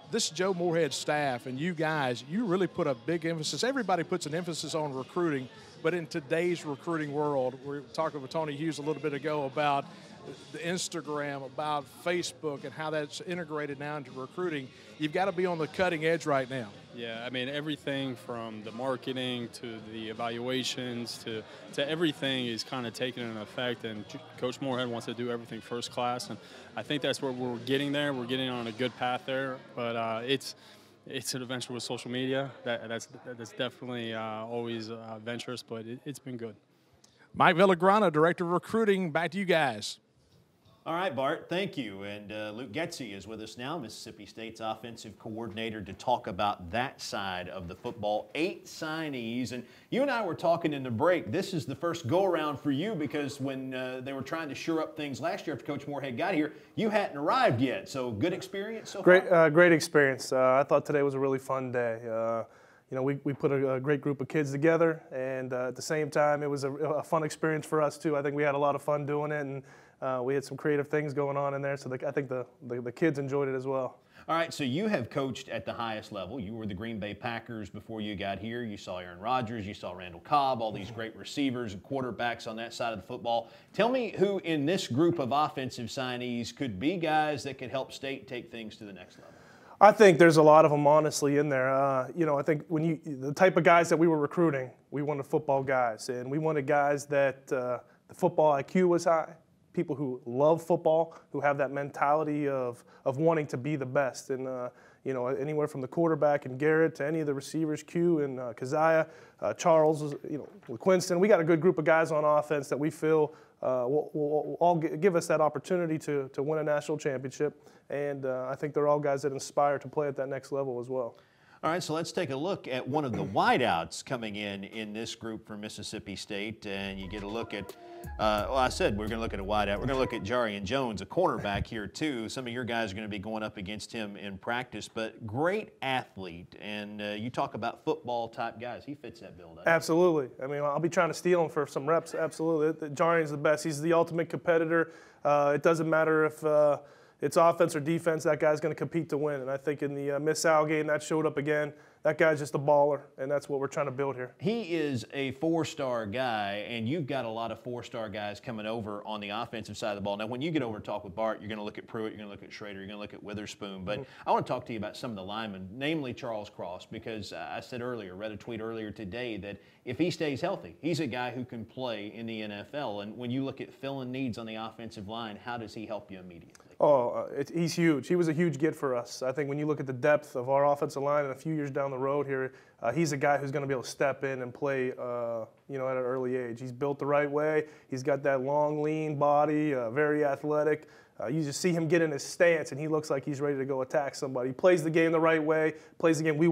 This Joe Morehead staff and you guys, you really put a big emphasis. Everybody puts an emphasis on recruiting, but in today's recruiting world, we were talking with Tony Hughes a little bit ago about the Instagram, about Facebook, and how that's integrated now into recruiting. You've got to be on the cutting edge right now. Yeah, I mean, everything from the marketing to the evaluations to everything is kind of taking an effect, and Coach Morehead wants to do everything first class, and I think that's where we're getting there. We're getting on a good path there, but it's an adventure with social media. That's definitely always adventurous, but it's been good. Mike Villagrano, Director of Recruiting, back to you guys. All right, Bart, thank you. And Luke Getzey is with us now, Mississippi State's offensive coordinator, to talk about that side of the football. 8 signees. And you and I were talking in the break. This is the first go-around for you because when they were trying to shore up things last year after Coach Morehead got here, you hadn't arrived yet. So good experience so far? Great experience. I thought today was a really fun day. You know, we put a great group of kids together, and at the same time, it was a fun experience for us, too. I think we had a lot of fun doing it, and we had some creative things going on in there, so I think the kids enjoyed it as well. All right, so you have coached at the highest level. You were the Green Bay Packers before you got here. You saw Aaron Rodgers, you saw Randall Cobb, all these great receivers and quarterbacks on that side of the football. Tell me who in this group of offensive signees could be guys that could help State take things to the next level? I think there's a lot of them, honestly, in there. You know, I think the type of guys that we were recruiting, we wanted football guys, and we wanted guys that the football IQ was high, people who love football, who have that mentality of wanting to be the best. And you know, anywhere from the quarterback and Garrett to any of the receivers, Q and Keziah, Charles, you know, Quinston. We got a good group of guys on offense that we feel will all give us that opportunity to win a national championship. And I think they're all guys that inspire to play at that next level as well. All right, so let's take a look at one of the wideouts coming in this group for Mississippi State. And you get a look at, well, I said we're going to look at a wideout. We're going to look at Jarian Jones, a cornerback here too. Some of your guys are going to be going up against him in practice, but great athlete. And you talk about football-type guys. He fits that bill, doesn't he? Absolutely. I mean, I'll be trying to steal him for some reps. Absolutely. Jarian's the best. He's the ultimate competitor. It doesn't matter if it's offense or defense, that guy's going to compete to win. And I think in the Miss Al game, that showed up again. That guy's just a baller, and that's what we're trying to build here. He is a four-star guy, and you've got a lot of four-star guys coming over on the offensive side of the ball. Now, when you get over to talk with Bart, you're going to look at Pruitt, you're going to look at Schrader, you're going to look at Witherspoon. But I want to talk to you about some of the linemen, namely Charles Cross, because I said earlier, read a tweet earlier today that if he stays healthy, he's a guy who can play in the NFL. And when you look at filling needs on the offensive line, how does he help you immediately? Oh, he's huge. He was a huge get for us. I think when you look at the depth of our offensive line and a few years down the road here, he's a guy who's going to be able to step in and play, you know, at an early age. He's built the right way. He's got that long, lean body, very athletic. You just see him get in his stance, and he looks like he's ready to go attack somebody. He plays the game the right way, plays the game the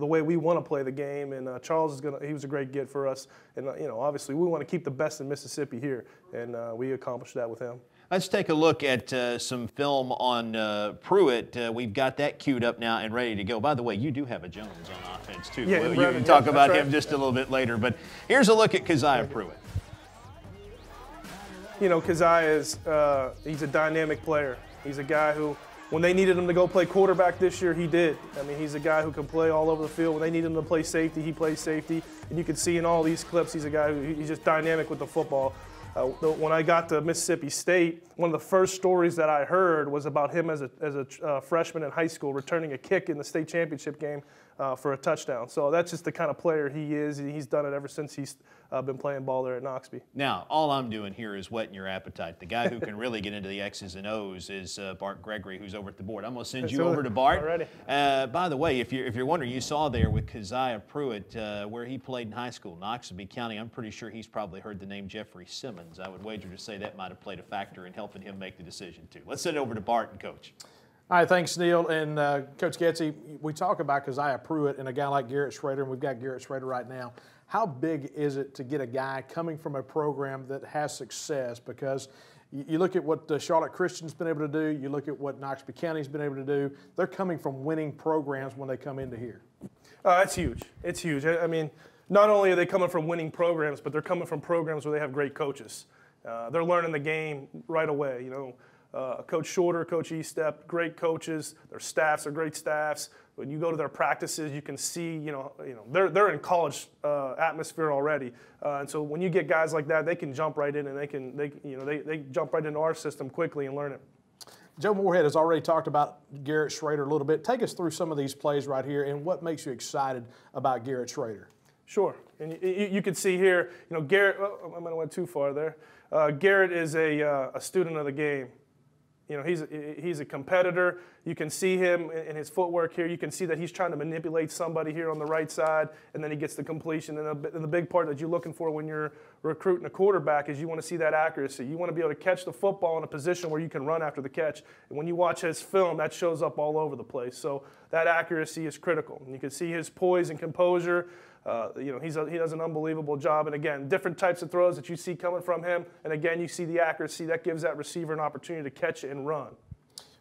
way we want to play the game. And Charles he was a great get for us. And you know, obviously, we want to keep the best in Mississippi here, and we accomplished that with him. Let's take a look at some film on Pruitt. We've got that queued up now and ready to go. By the way, you do have a Jones on offense, too. Yeah, you can talk about him just a little bit later. But here's a look at Keziah Pruitt. You know, Keziah he's a dynamic player. He's a guy who, when they needed him to go play quarterback this year, he did. I mean, he's a guy who can play all over the field. When they needed him to play safety, he plays safety. And you can see in all these clips, he's a guy he's just dynamic with the football. When I got to Mississippi State, one of the first stories that I heard was about him as a freshman in high school returning a kick in the state championship game for a touchdown. So that's just the kind of player he is. He's done it ever since he's been playing ball there at Noxubee. Now, all I'm doing here is whetting your appetite. The guy who can really get into the X's and O's is Bart Gregory, who's over at the board. I'm going to send you over to Bart. Already. By the way, if you're wondering, you saw there with Keziah Pruitt where he played in high school, Noxubee County. I'm pretty sure he's probably heard the name Jeffrey Simmons. I would wager to say that might have played a factor in helping him make the decision, too. Let's send it over to Bart and Coach. All right, thanks, Neil. And Coach Getsy, we talk about Keziah Pruitt and a guy like Garrett Schrader, and we've got Garrett Schrader right now. How big is it to get a guy coming from a program that has success? Because you look at what Charlotte Christian's been able to do, you look at what Noxubee County's been able to do. They're coming from winning programs when they come into here. It's huge. It's huge. I mean, not only are they coming from winning programs, but they're coming from programs where they have great coaches. They're learning the game right away. You know, Coach Shorter, Coach Estep, great coaches. Their staffs are great staffs. When you go to their practices, you can see, they're in college atmosphere already, and so when you get guys like that, they can jump right in and they jump right into our system quickly and learn it. Joe Morehead has already talked about Garrett Schrader a little bit. Take us through some of these plays right here and what makes you excited about Garrett Schrader. Sure, and you can see here, Garrett. Oh, I might have went too far there. Garrett is a student of the game. You know, he's a competitor. You can see him in his footwork here. You can see that he's trying to manipulate somebody here on the right side, and then he gets the completion. And the big part that you're looking for when you're recruiting a quarterback is you want to see that accuracy. You want to be able to catch the football in a position where you can run after the catch. And when you watch his film, that shows up all over the place. So that accuracy is critical. And you can see his poise and composure. He does an unbelievable job. And again, different types of throws that you see coming from him. And again, you see the accuracy that gives that receiver an opportunity to catch it and run.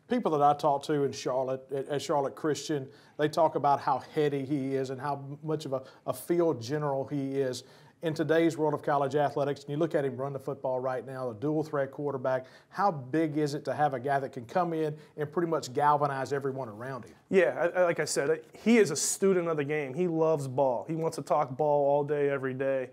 People that I talk to in Charlotte, at Charlotte Christian, they talk about how heady he is and how much of a field general he is. In today's world of college athletics, and you look at him run the football right now, a dual threat quarterback, how big is it to have a guy that can come in and pretty much galvanize everyone around him? Yeah, like I said, he is a student of the game. He loves ball. He wants to talk ball all day, every day.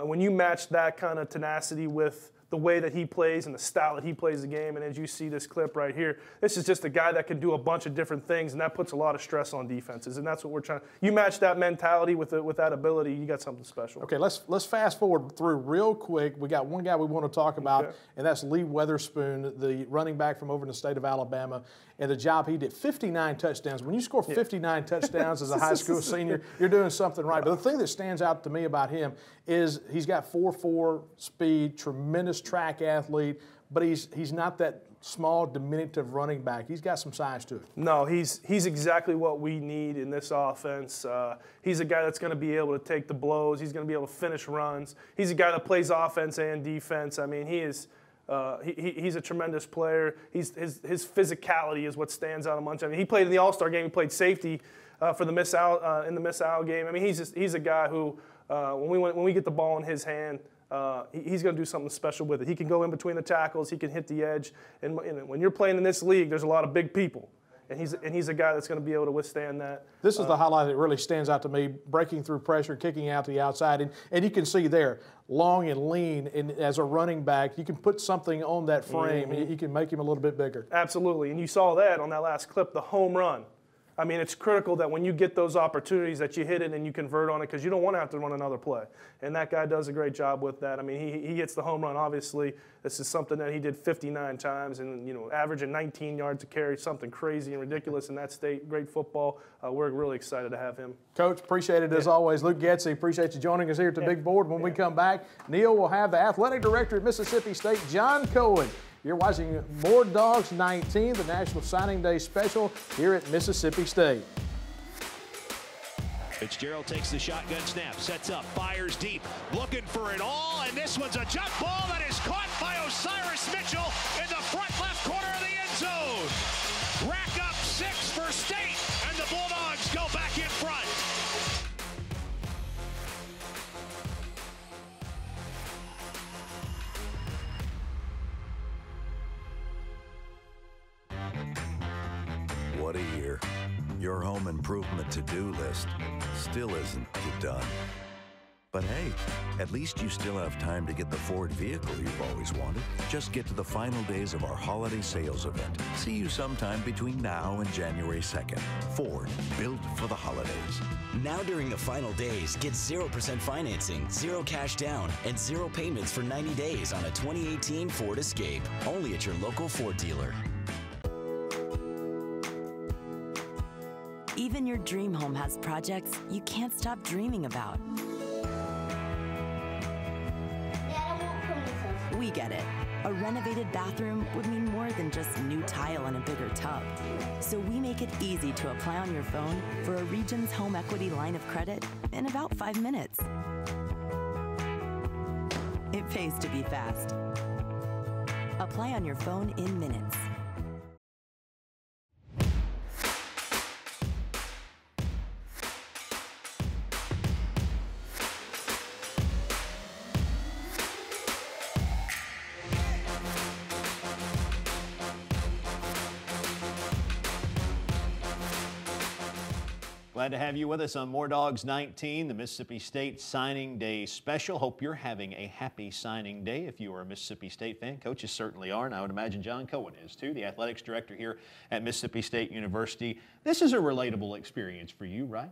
When you match that kind of tenacity with the way that he plays and the style that he plays the game. And as you see this clip right here, this is just a guy that can do a bunch of different things, and that puts a lot of stress on defenses. And that's what we're trying. You match that mentality with that ability, you got something special. Okay, let's fast forward through real quick. We got one guy we want to talk about, and that's Lee Weatherspoon, the running back from over in the state of Alabama, and the job he did. 59 touchdowns. When you score 59 touchdowns as a high school senior, you're doing something right. But the thing that stands out to me about him is he's got 4.4 speed, tremendous track athlete, but he's not that small, diminutive running back. He's got some size to it. No, he's exactly what we need in this offense. He's a guy that's going to be able to take the blows. He's going to be able to finish runs. He's a guy that plays offense and defense. I mean, he is. He's a tremendous player. His physicality is what stands out a bunch. I mean, he played in the All-Star game. He played safety for the miss out in the miss out game. I mean, he's a guy who when we get the ball in his hand, he's going to do something special with it. He can go in between the tackles. He can hit the edge. And when you're playing in this league, there's a lot of big people. And he's a guy that's going to be able to withstand that. This is the highlight that really stands out to me, breaking through pressure, kicking out to the outside. And you can see there, long and lean, and as a running back, you can put something on that frame. You can make him a little bit bigger. Absolutely. And you saw that on that last clip, the home run. I mean, it's critical that when you get those opportunities that you hit it and you convert on it, because you don't want to have to run another play. And that guy does a great job with that. I mean, he hits the home run. Obviously, this is something that he did 59 times and, averaging 19 yards to carry, something crazy and ridiculous in that state. Great football. We're really excited to have him. Coach, appreciate it as always. Luke Getzey, appreciate you joining us here at the Big Board. When we come back, Neil will have the athletic director at Mississippi State, John Cohen. You're watching More Dogs 19, the National Signing Day Special here at Mississippi State. Fitzgerald takes the shotgun snap, sets up, fires deep, looking for it all, and this one's a jump ball that is caught by Osiris Mitchell in the front left corner of the end zone. Rack up 6 for State, and the Bulldogs go back in front. What a year. Your home improvement to-do list still isn't done. But hey, at least you still have time to get the Ford vehicle you've always wanted. Just get to the final days of our holiday sales event. See you sometime between now and January 2nd. Ford, built for the holidays. Now during the final days, get 0% financing, 0 cash down, and 0 payments for 90 days on a 2018 Ford Escape. Only at your local Ford dealer. Even your dream home has projects you can't stop dreaming about. We get it. A renovated bathroom would mean more than just new tile and a bigger tub. So we make it easy to apply on your phone for a Regions Home Equity line of credit in about 5 minutes. It pays to be fast. Apply on your phone in minutes. Glad to have you with us on More Dogs 19, the Mississippi State Signing Day Special. Hope you're having a happy signing day if you are a Mississippi State fan. Coaches certainly are, and I would imagine John Cohen is too, the athletics director here at Mississippi State University. This is a relatable experience for you, right?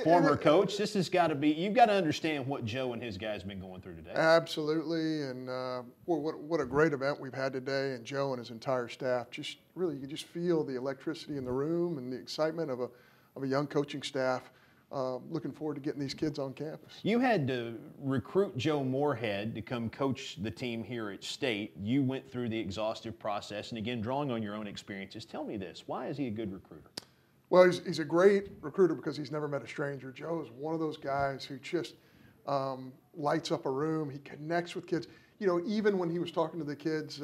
Former coach, this has got to be, you've got to understand what Joe and his guys have been going through today. Absolutely, and what a great event we've had today, and Joe and his entire staff, just really, you can just feel the electricity in the room and the excitement of a young coaching staff looking forward to getting these kids on campus. You had to recruit Joe Morehead to come coach the team here at State. You went through the exhaustive process, and again, drawing on your own experiences. Tell me this, why is he a good recruiter? Well, he's a great recruiter because he's never met a stranger. Joe is one of those guys who just lights up a room. He connects with kids. You know, even when he was talking to the kids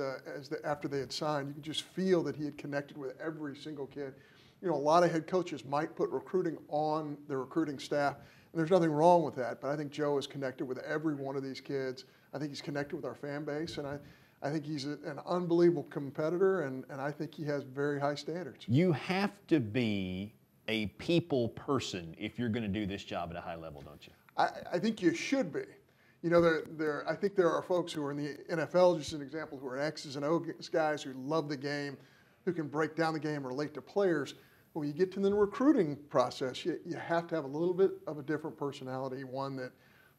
after they had signed, you could just feel that he had connected with every single kid. You know, a lot of head coaches might put recruiting on their recruiting staff, and there's nothing wrong with that, but I think Joe is connected with every one of these kids. I think he's connected with our fan base, and I think he's an unbelievable competitor, and I think he has very high standards. You have to be a people person if you're going to do this job at a high level, don't you? I think you should be. You know, I think there are folks who are in the NFL, just an example, who are X's and O's guys who love the game, who can break down the game, relate to players. But when you get to the recruiting process, you have to have a little bit of a different personality, one that,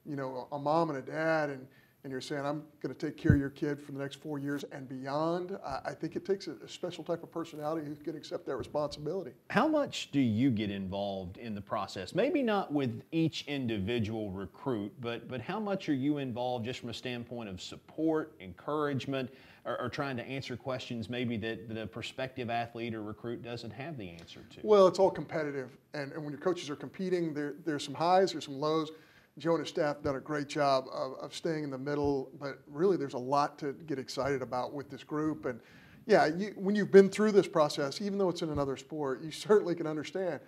you know, a mom and a dad, and you're saying, I'm going to take care of your kid for the next 4 years and beyond. I think it takes a special type of personality who can accept that responsibility. How much do you get involved in the process? Maybe not with each individual recruit, but how much are you involved just from a standpoint of support, encouragement, or trying to answer questions maybe that the prospective athlete or recruit doesn't have the answer to? Well, it's all competitive, and when your coaches are competing, there's some highs, there's some lows. Joe and his staff done a great job of staying in the middle, but really there's a lot to get excited about with this group. And yeah, when you've been through this process, even though it's in another sport, you certainly can understand.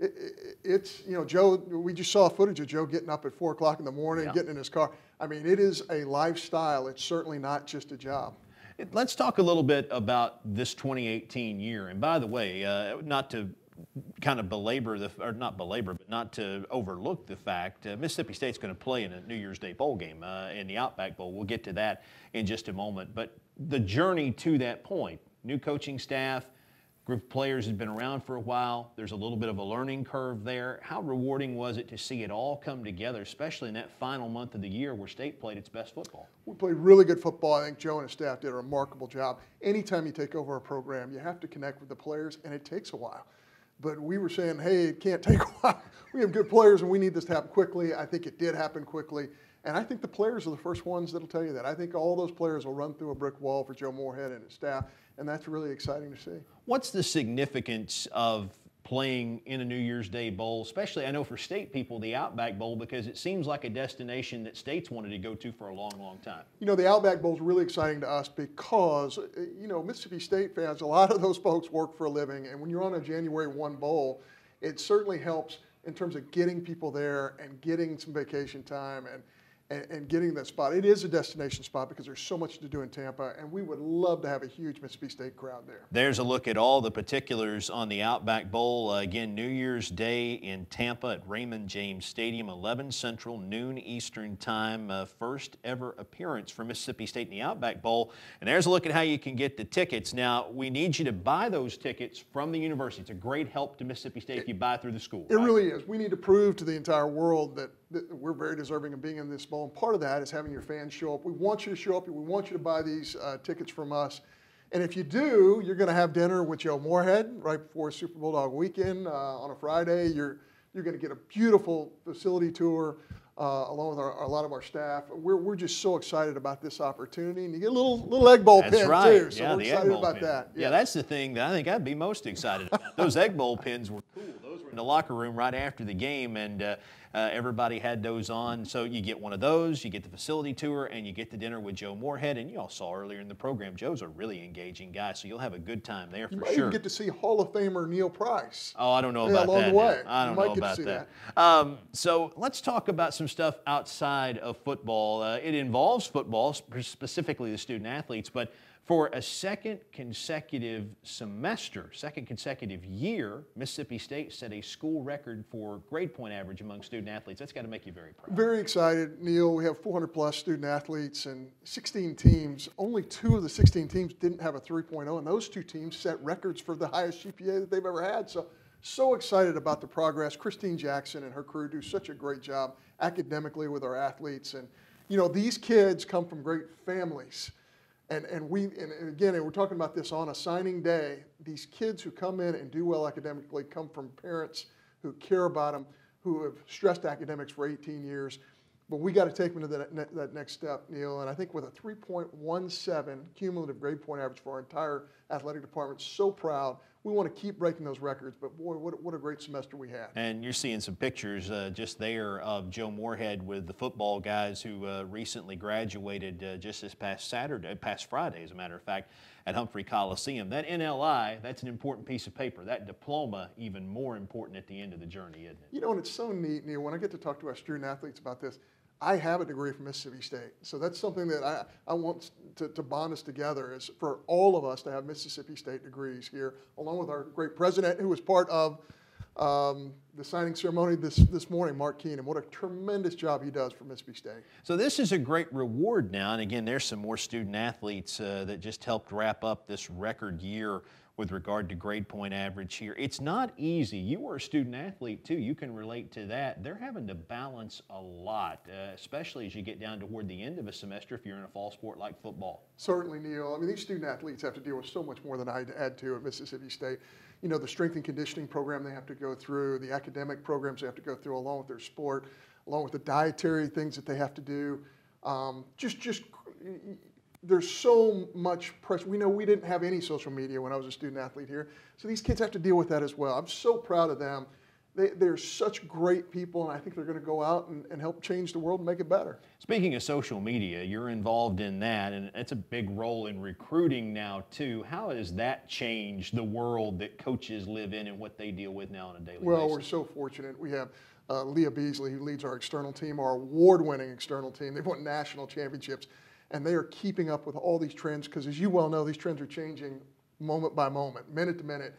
It's, you know, Joe, we just saw footage of Joe getting up at 4 o'clock in the morning, getting in his car. I mean, it is a lifestyle. It's certainly not just a job. Let's talk a little bit about this 2018 year. And by the way, not to kind of not to overlook the fact Mississippi State's going to play in a New Year's Day bowl game in the Outback Bowl. We'll get to that in just a moment. But the journey to that point, new coaching staff, group of players has been around for a while. There's a little bit of a learning curve there. How rewarding was it to see it all come together, especially in that final month of the year where State played its best football? We played really good football. I think Joe and his staff did a remarkable job. Anytime you take over a program, you have to connect with the players, and it takes a while. But we were saying, hey, it can't take a while. We have good players, and we need this to happen quickly. I think it did happen quickly. And I think the players are the first ones that'll tell you that. I think all those players will run through a brick wall for Joe Morehead and his staff, and that's really exciting to see. What's the significance of playing in a New Year's Day bowl, especially, I know for State people, the Outback Bowl, because it seems like a destination that State's wanted to go to for a long, long time? You know, the Outback Bowl is really exciting to us because, you know, Mississippi State fans, a lot of those folks work for a living, and when you're on a January 1 bowl, it certainly helps in terms of getting people there and getting some vacation time and getting that spot. It is a destination spot because there's so much to do in Tampa, and we would love to have a huge Mississippi State crowd there. There's a look at all the particulars on the Outback Bowl. Again, New Year's Day in Tampa at Raymond James Stadium, 11 Central, noon Eastern time. First ever appearance for Mississippi State in the Outback Bowl. And there's a look at how you can get the tickets. Now, we need you to buy those tickets from the university. It's a great help to Mississippi State if you buy through the school. It really is. We need to prove to the entire world that we're very deserving of being in this bowl, and part of that is having your fans show up. We want you to show up. We want you to buy these tickets from us. And if you do, you're going to have dinner with Joe Morehead right before Super Bulldog weekend on a Friday. You're going to get a beautiful facility tour along with a lot of our staff. We're just so excited about this opportunity, and you get a little egg bowl pin too. So we're excited about that. Yeah, that's the thing that I think I'd be most excited about. Those egg bowl pins were cool. Those were in the locker room right after the game, and everybody had those on. So you get one of those, you get the facility tour, and you get the dinner with Joe Morehead. And you all saw earlier in the program, Joe's a really engaging guy, so you'll have a good time there for sure. You might even get to see Hall of Famer Neil Price. Oh, I don't know about that. Along the way. I don't know about that. So let's talk about some stuff outside of football. It involves football, specifically the student athletes, but for a second consecutive semester, second consecutive year, Mississippi State set a school record for grade point average among student athletes. That's got to make you very proud. Very excited, Neil. We have 400 plus student athletes and 16 teams. Only 2 of the 16 teams didn't have a 3.0, and those 2 teams set records for the highest GPA that they've ever had. So excited about the progress. Christine Jackson and her crew do such a great job academically with our athletes. And, you know, these kids come from great families. And again, we're talking about this on a signing day. These kids who come in and do well academically come from parents who care about them, who have stressed academics for 18 years. But we got to take them to that next step, Neil. And I think with a 3.17 cumulative grade point average for our entire athletic department, so proud. We want to keep breaking those records, but boy, what a great semester we had. And you're seeing some pictures just there of Joe Morehead with the football guys who recently graduated just this past Friday, as a matter of fact, at Humphrey Coliseum. That NLI, that's an important piece of paper. That diploma, even more important at the end of the journey, isn't it? You know, and it's so neat, Neil, when I get to talk to our student athletes about this. I have a degree from Mississippi State, so that's something that I want to bond us together, is for all of us to have Mississippi State degrees here, along with our great president, who was part of the signing ceremony this morning, Mark Keenan. What a tremendous job he does for Mississippi State. So this is a great reward now, and again, there's some more student athletes that just helped wrap up this record year with regard to grade point average here. It's not easy. You were a student athlete too. You can relate to that. They're having to balance a lot, especially as you get down toward the end of a semester if you're in a fall sport like football. Certainly, Neil. I mean, these student athletes have to deal with so much more than I had to at Mississippi State. You know, the strength and conditioning program they have to go through, the academic programs they have to go through along with their sport, along with the dietary things that they have to do. There's so much pressure. We know we didn't have any social media when I was a student athlete here, so these kids have to deal with that as well. I'm so proud of them. They're such great people, and I think they're going to go out and help change the world and make it better. Speaking of social media, you're involved in that, and it's a big role in recruiting now too. How has that changed the world that coaches live in and what they deal with now on a daily basis? Well, we're so fortunate. We have Leah Beasley, who leads our external team, our award-winning external team. They've won national championships, and they are keeping up with all these trends because, as you well know, these trends are changing moment by moment, minute to minute,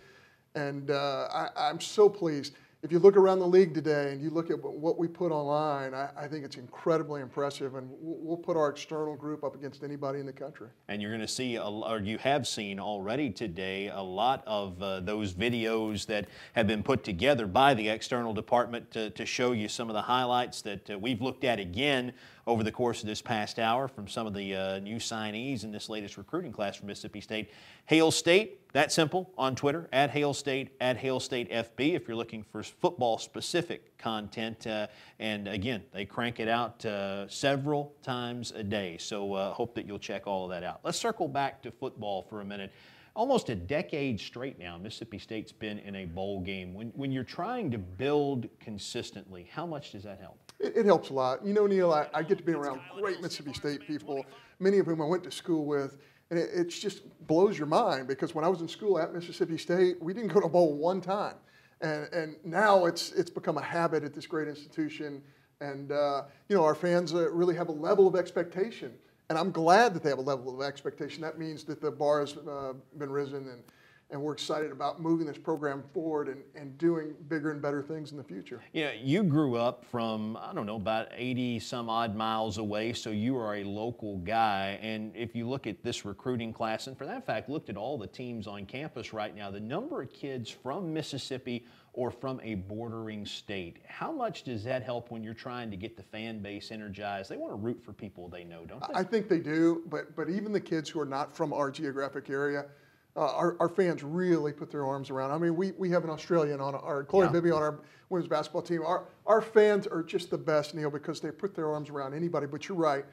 and I'm so pleased. If you look around the league today and you look at what we put online, I think it's incredibly impressive, and we'll put our external group up against anybody in the country. And you're going to see, or you have seen already today, a lot of those videos that have been put together by the external department to show you some of the highlights that we've looked at again over the course of this past hour from some of the new signees in this latest recruiting class from Mississippi State. Hail State, that simple, on Twitter, at Hail State, at Hail State FB, if you're looking for football-specific content. And again, they crank it out several times a day, so hope that you'll check all of that out. Let's circle back to football for a minute. Almost a decade straight now, Mississippi State's been in a bowl game. When you're trying to build consistently, how much does that help? It helps a lot. You know, Neil, I get to be around great Mississippi State people, many of whom I went to school with, and it just blows your mind because when I was in school at Mississippi State, we didn't go to a bowl one time. And now it's become a habit at this great institution. And, you know, our fans really have a level of expectation. And I'm glad that they have a level of expectation. That means that the bar has been risen, and we're excited about moving this program forward and doing bigger and better things in the future. You know, you grew up from, I don't know, about 80 some odd miles away, so you are a local guy. And if you look at this recruiting class, and for that fact, looked at all the teams on campus right now, the number of kids from Mississippi or from a bordering state, how much does that help when you're trying to get the fan base energized? They want to root for people they know, don't they? I think they do, but even the kids who are not from our geographic area, our fans really put their arms around. I mean, we have an Australian on our, Chloe Bibby on our women's basketball team. Our fans are just the best, Neil, because they put their arms around anybody. But you're right,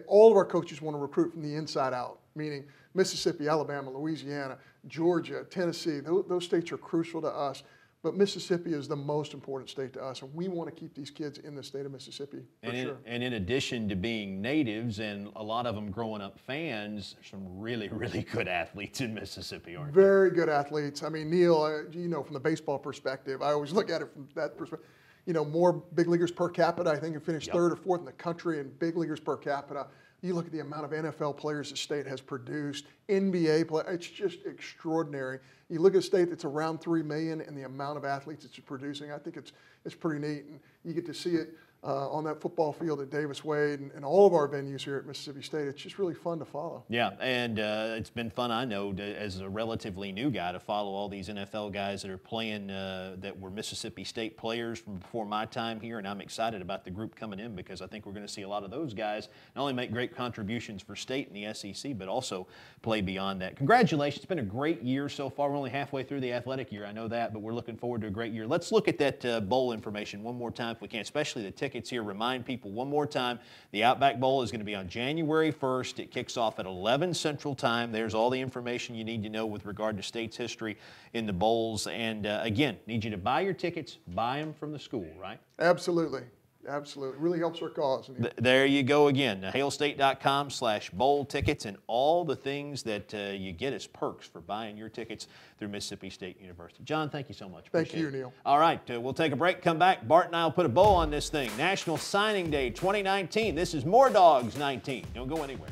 all of our coaches want to recruit from the inside out, meaning Mississippi, Alabama, Louisiana, Georgia, Tennessee. Those states are crucial to us. But Mississippi is the most important state to us, and we want to keep these kids in the state of Mississippi for sure. And in addition to being natives and a lot of them growing up fans, there's some really, really good athletes in Mississippi, aren't there? Very good athletes. I mean, Neil, you know, from the baseball perspective, I always look at it from that perspective. You know, more big leaguers per capita. I think it finished third or fourth in the country in big leaguers per capita. You look at the amount of NFL players the state has produced, NBA players, it's just extraordinary. You look at a state that's around 3 million and the amount of athletes it's producing, I think it's pretty neat. And you get to see it on that football field at Davis Wade and all of our venues here at Mississippi State. It's just really fun to follow. Yeah, and it's been fun, I know, as a relatively new guy to follow all these NFL guys that are playing that were Mississippi State players from before my time here, and I'm excited about the group coming in because I think we're going to see a lot of those guys not only make great contributions for state and the SEC, but also play beyond that. Congratulations. It's been a great year so far. We're only halfway through the athletic year, I know that, but we're looking forward to a great year. Let's look at that bowl information one more time if we can, especially the tickets here. Remind people one more time, the Outback Bowl is going to be on January 1st. It kicks off at 11 Central Time. There's all the information you need to know with regard to state's history in the bowls. And again, need you to buy your tickets, buy them from the school, right? Absolutely. Absolutely. It really helps our cause. There you go again. hailstate.com/bowl tickets and all the things that you get as perks for buying your tickets through Mississippi State University. John, thank you so much. Thank you, Neil. All right, we'll take a break, come back. Bart and I will put a bow on this thing. National Signing Day 2019. This is More Dogs 19. Don't go anywhere.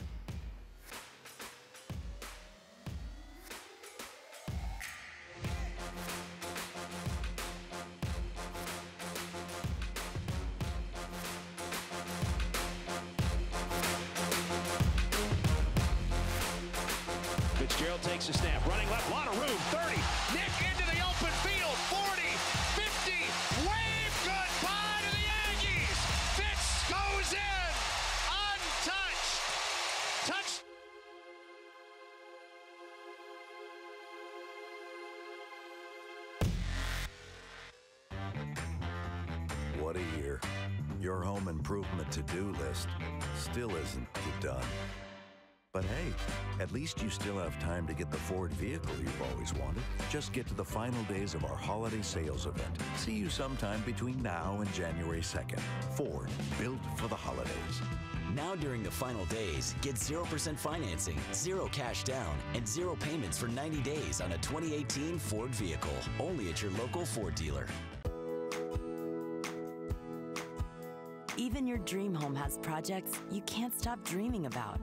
Fitzgerald takes a snap, running left, lot of room, 30. Nick into the open field, 40, 50. Wave goodbye to the Aggies. Fitz goes in, untouched. Touch. What a year. Your home improvement to-do list still isn't done. But hey, at least you still have time to get the Ford vehicle you've always wanted. Just get to the final days of our holiday sales event. See you sometime between now and January 2nd. Ford, built for the holidays. Now during the final days, get 0% financing, 0 cash down, and 0 payments for 90 days on a 2018 Ford vehicle. Only at your local Ford dealer. Even your dream home has projects you can't stop dreaming about.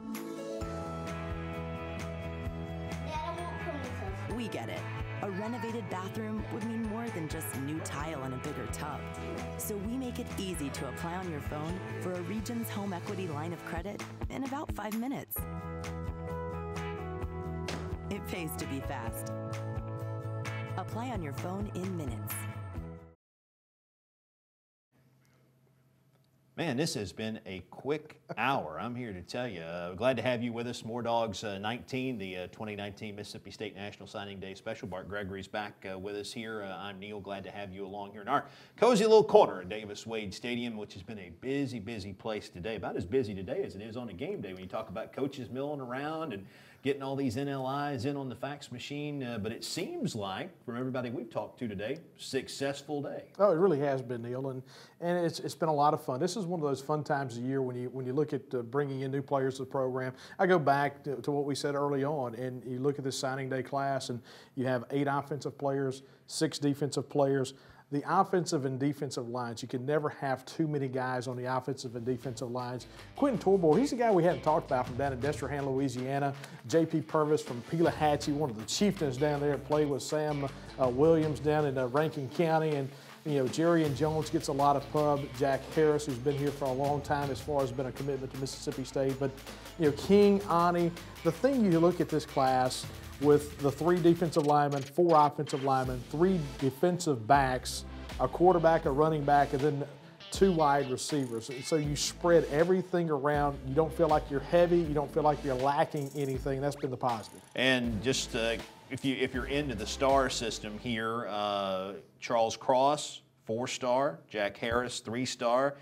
We get it. A renovated bathroom would mean more than just new tile and a bigger tub. So we make it easy to apply on your phone for a Regions home equity line of credit in about 5 minutes. It pays to be fast. Apply on your phone in minutes. Man, this has been a quick hour. I'm here to tell you. Glad to have you with us. More Dogs 19, the 2019 Mississippi State National Signing Day Special. Bart Gregory's back with us here. I'm Neil. Glad to have you along here in our cozy little corner at Davis-Wade Stadium, which has been a busy, busy place today. About as busy today as it is on a game day when you talk about coaches milling around and getting all these NLIs in on the fax machine. But it seems like, from everybody we've talked to today, successful day. Oh, it really has been, Neil, and it's been a lot of fun. This is one of those fun times of year when you look at bringing in new players to the program. I go back to what we said early on, and you look at this signing day class, and you have 8 offensive players, 6 defensive players. The offensive and defensive lines, you can never have too many guys on the offensive and defensive lines. Quentin Torbor, he's a guy we hadn't talked about from down in Destrehan, Louisiana. J.P. Purvis from Pelahatchie, one of the chieftains down there, played with Sam Williams down in Rankin County. And you know, Jerry and Jones gets a lot of pub. Jack Harris, who's been here for a long time as far as been a commitment to Mississippi State. But, you know, King, Ani, the thing you look at this class with the 3 defensive linemen, 4 offensive linemen, 3 defensive backs, a quarterback, a running back, and then 2 wide receivers. So you spread everything around. You don't feel like you're heavy. You don't feel like you're lacking anything. That's been the positive. And just if you're into the star system here, Charles Cross, 4-star. Jack Harris, 3-star.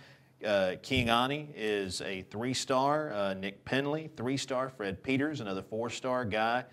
King Ani is a 3-star. Nick Penley, 3-star. Fred Peters, another 4-star guy.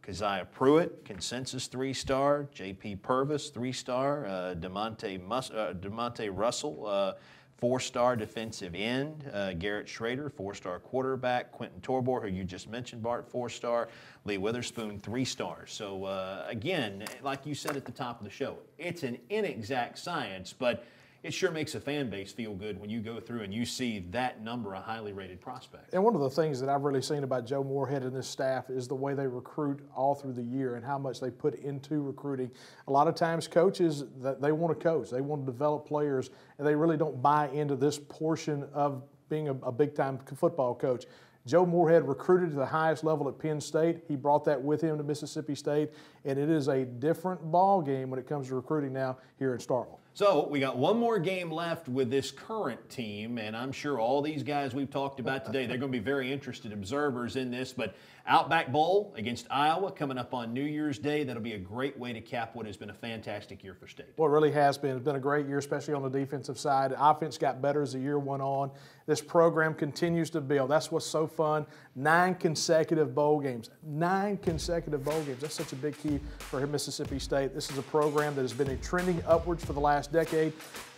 Keziah Pruitt, consensus 3-star. J.P. Purvis, 3-star. DeMonte Russell, 4-star defensive end. Garrett Schrader, 4-star quarterback. Quentin Torbor, who you just mentioned, Bart, 4-star. Lee Witherspoon, 3 stars. So again, like you said at the top of the show, it's an inexact science, but it sure makes a fan base feel good when you go through and you see that number of highly rated prospects. And one of the things that I've really seen about Joe Morehead and this staff is the way they recruit all through the year and how much they put into recruiting. A lot of times coaches, they want to coach, they want to develop players, and they really don't buy into this portion of being a big-time football coach. Joe Morehead recruited to the highest level at Penn State. He brought that with him to Mississippi State, and it is a different ball game when it comes to recruiting now here in Starkville. So we got one more game left with this current team, and I'm sure all these guys we've talked about today, they're going to be very interested observers in this. But Outback Bowl against Iowa coming up on New Year's Day. That'll be a great way to cap what has been a fantastic year for State. Well, it really has been. It's been a great year, especially on the defensive side. The offense got better as the year went on. This program continues to build. That's what's so fun. 9 consecutive bowl games. 9 consecutive bowl games. That's such a big key for Mississippi State. This is a program that has been trending upwards for the last decade.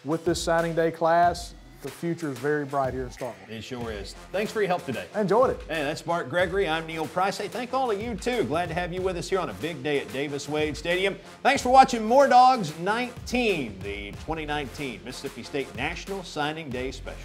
With this signing day class, the future is very bright here in Starkville. It sure is. Thanks for your help today. I enjoyed it. And that's Bart Gregory. I'm Neil Price. Hey, thank all of you, too. Glad to have you with us here on a big day at Davis-Wade Stadium. Thanks for watching More Dogs 19, the 2019 Mississippi State National Signing Day Special.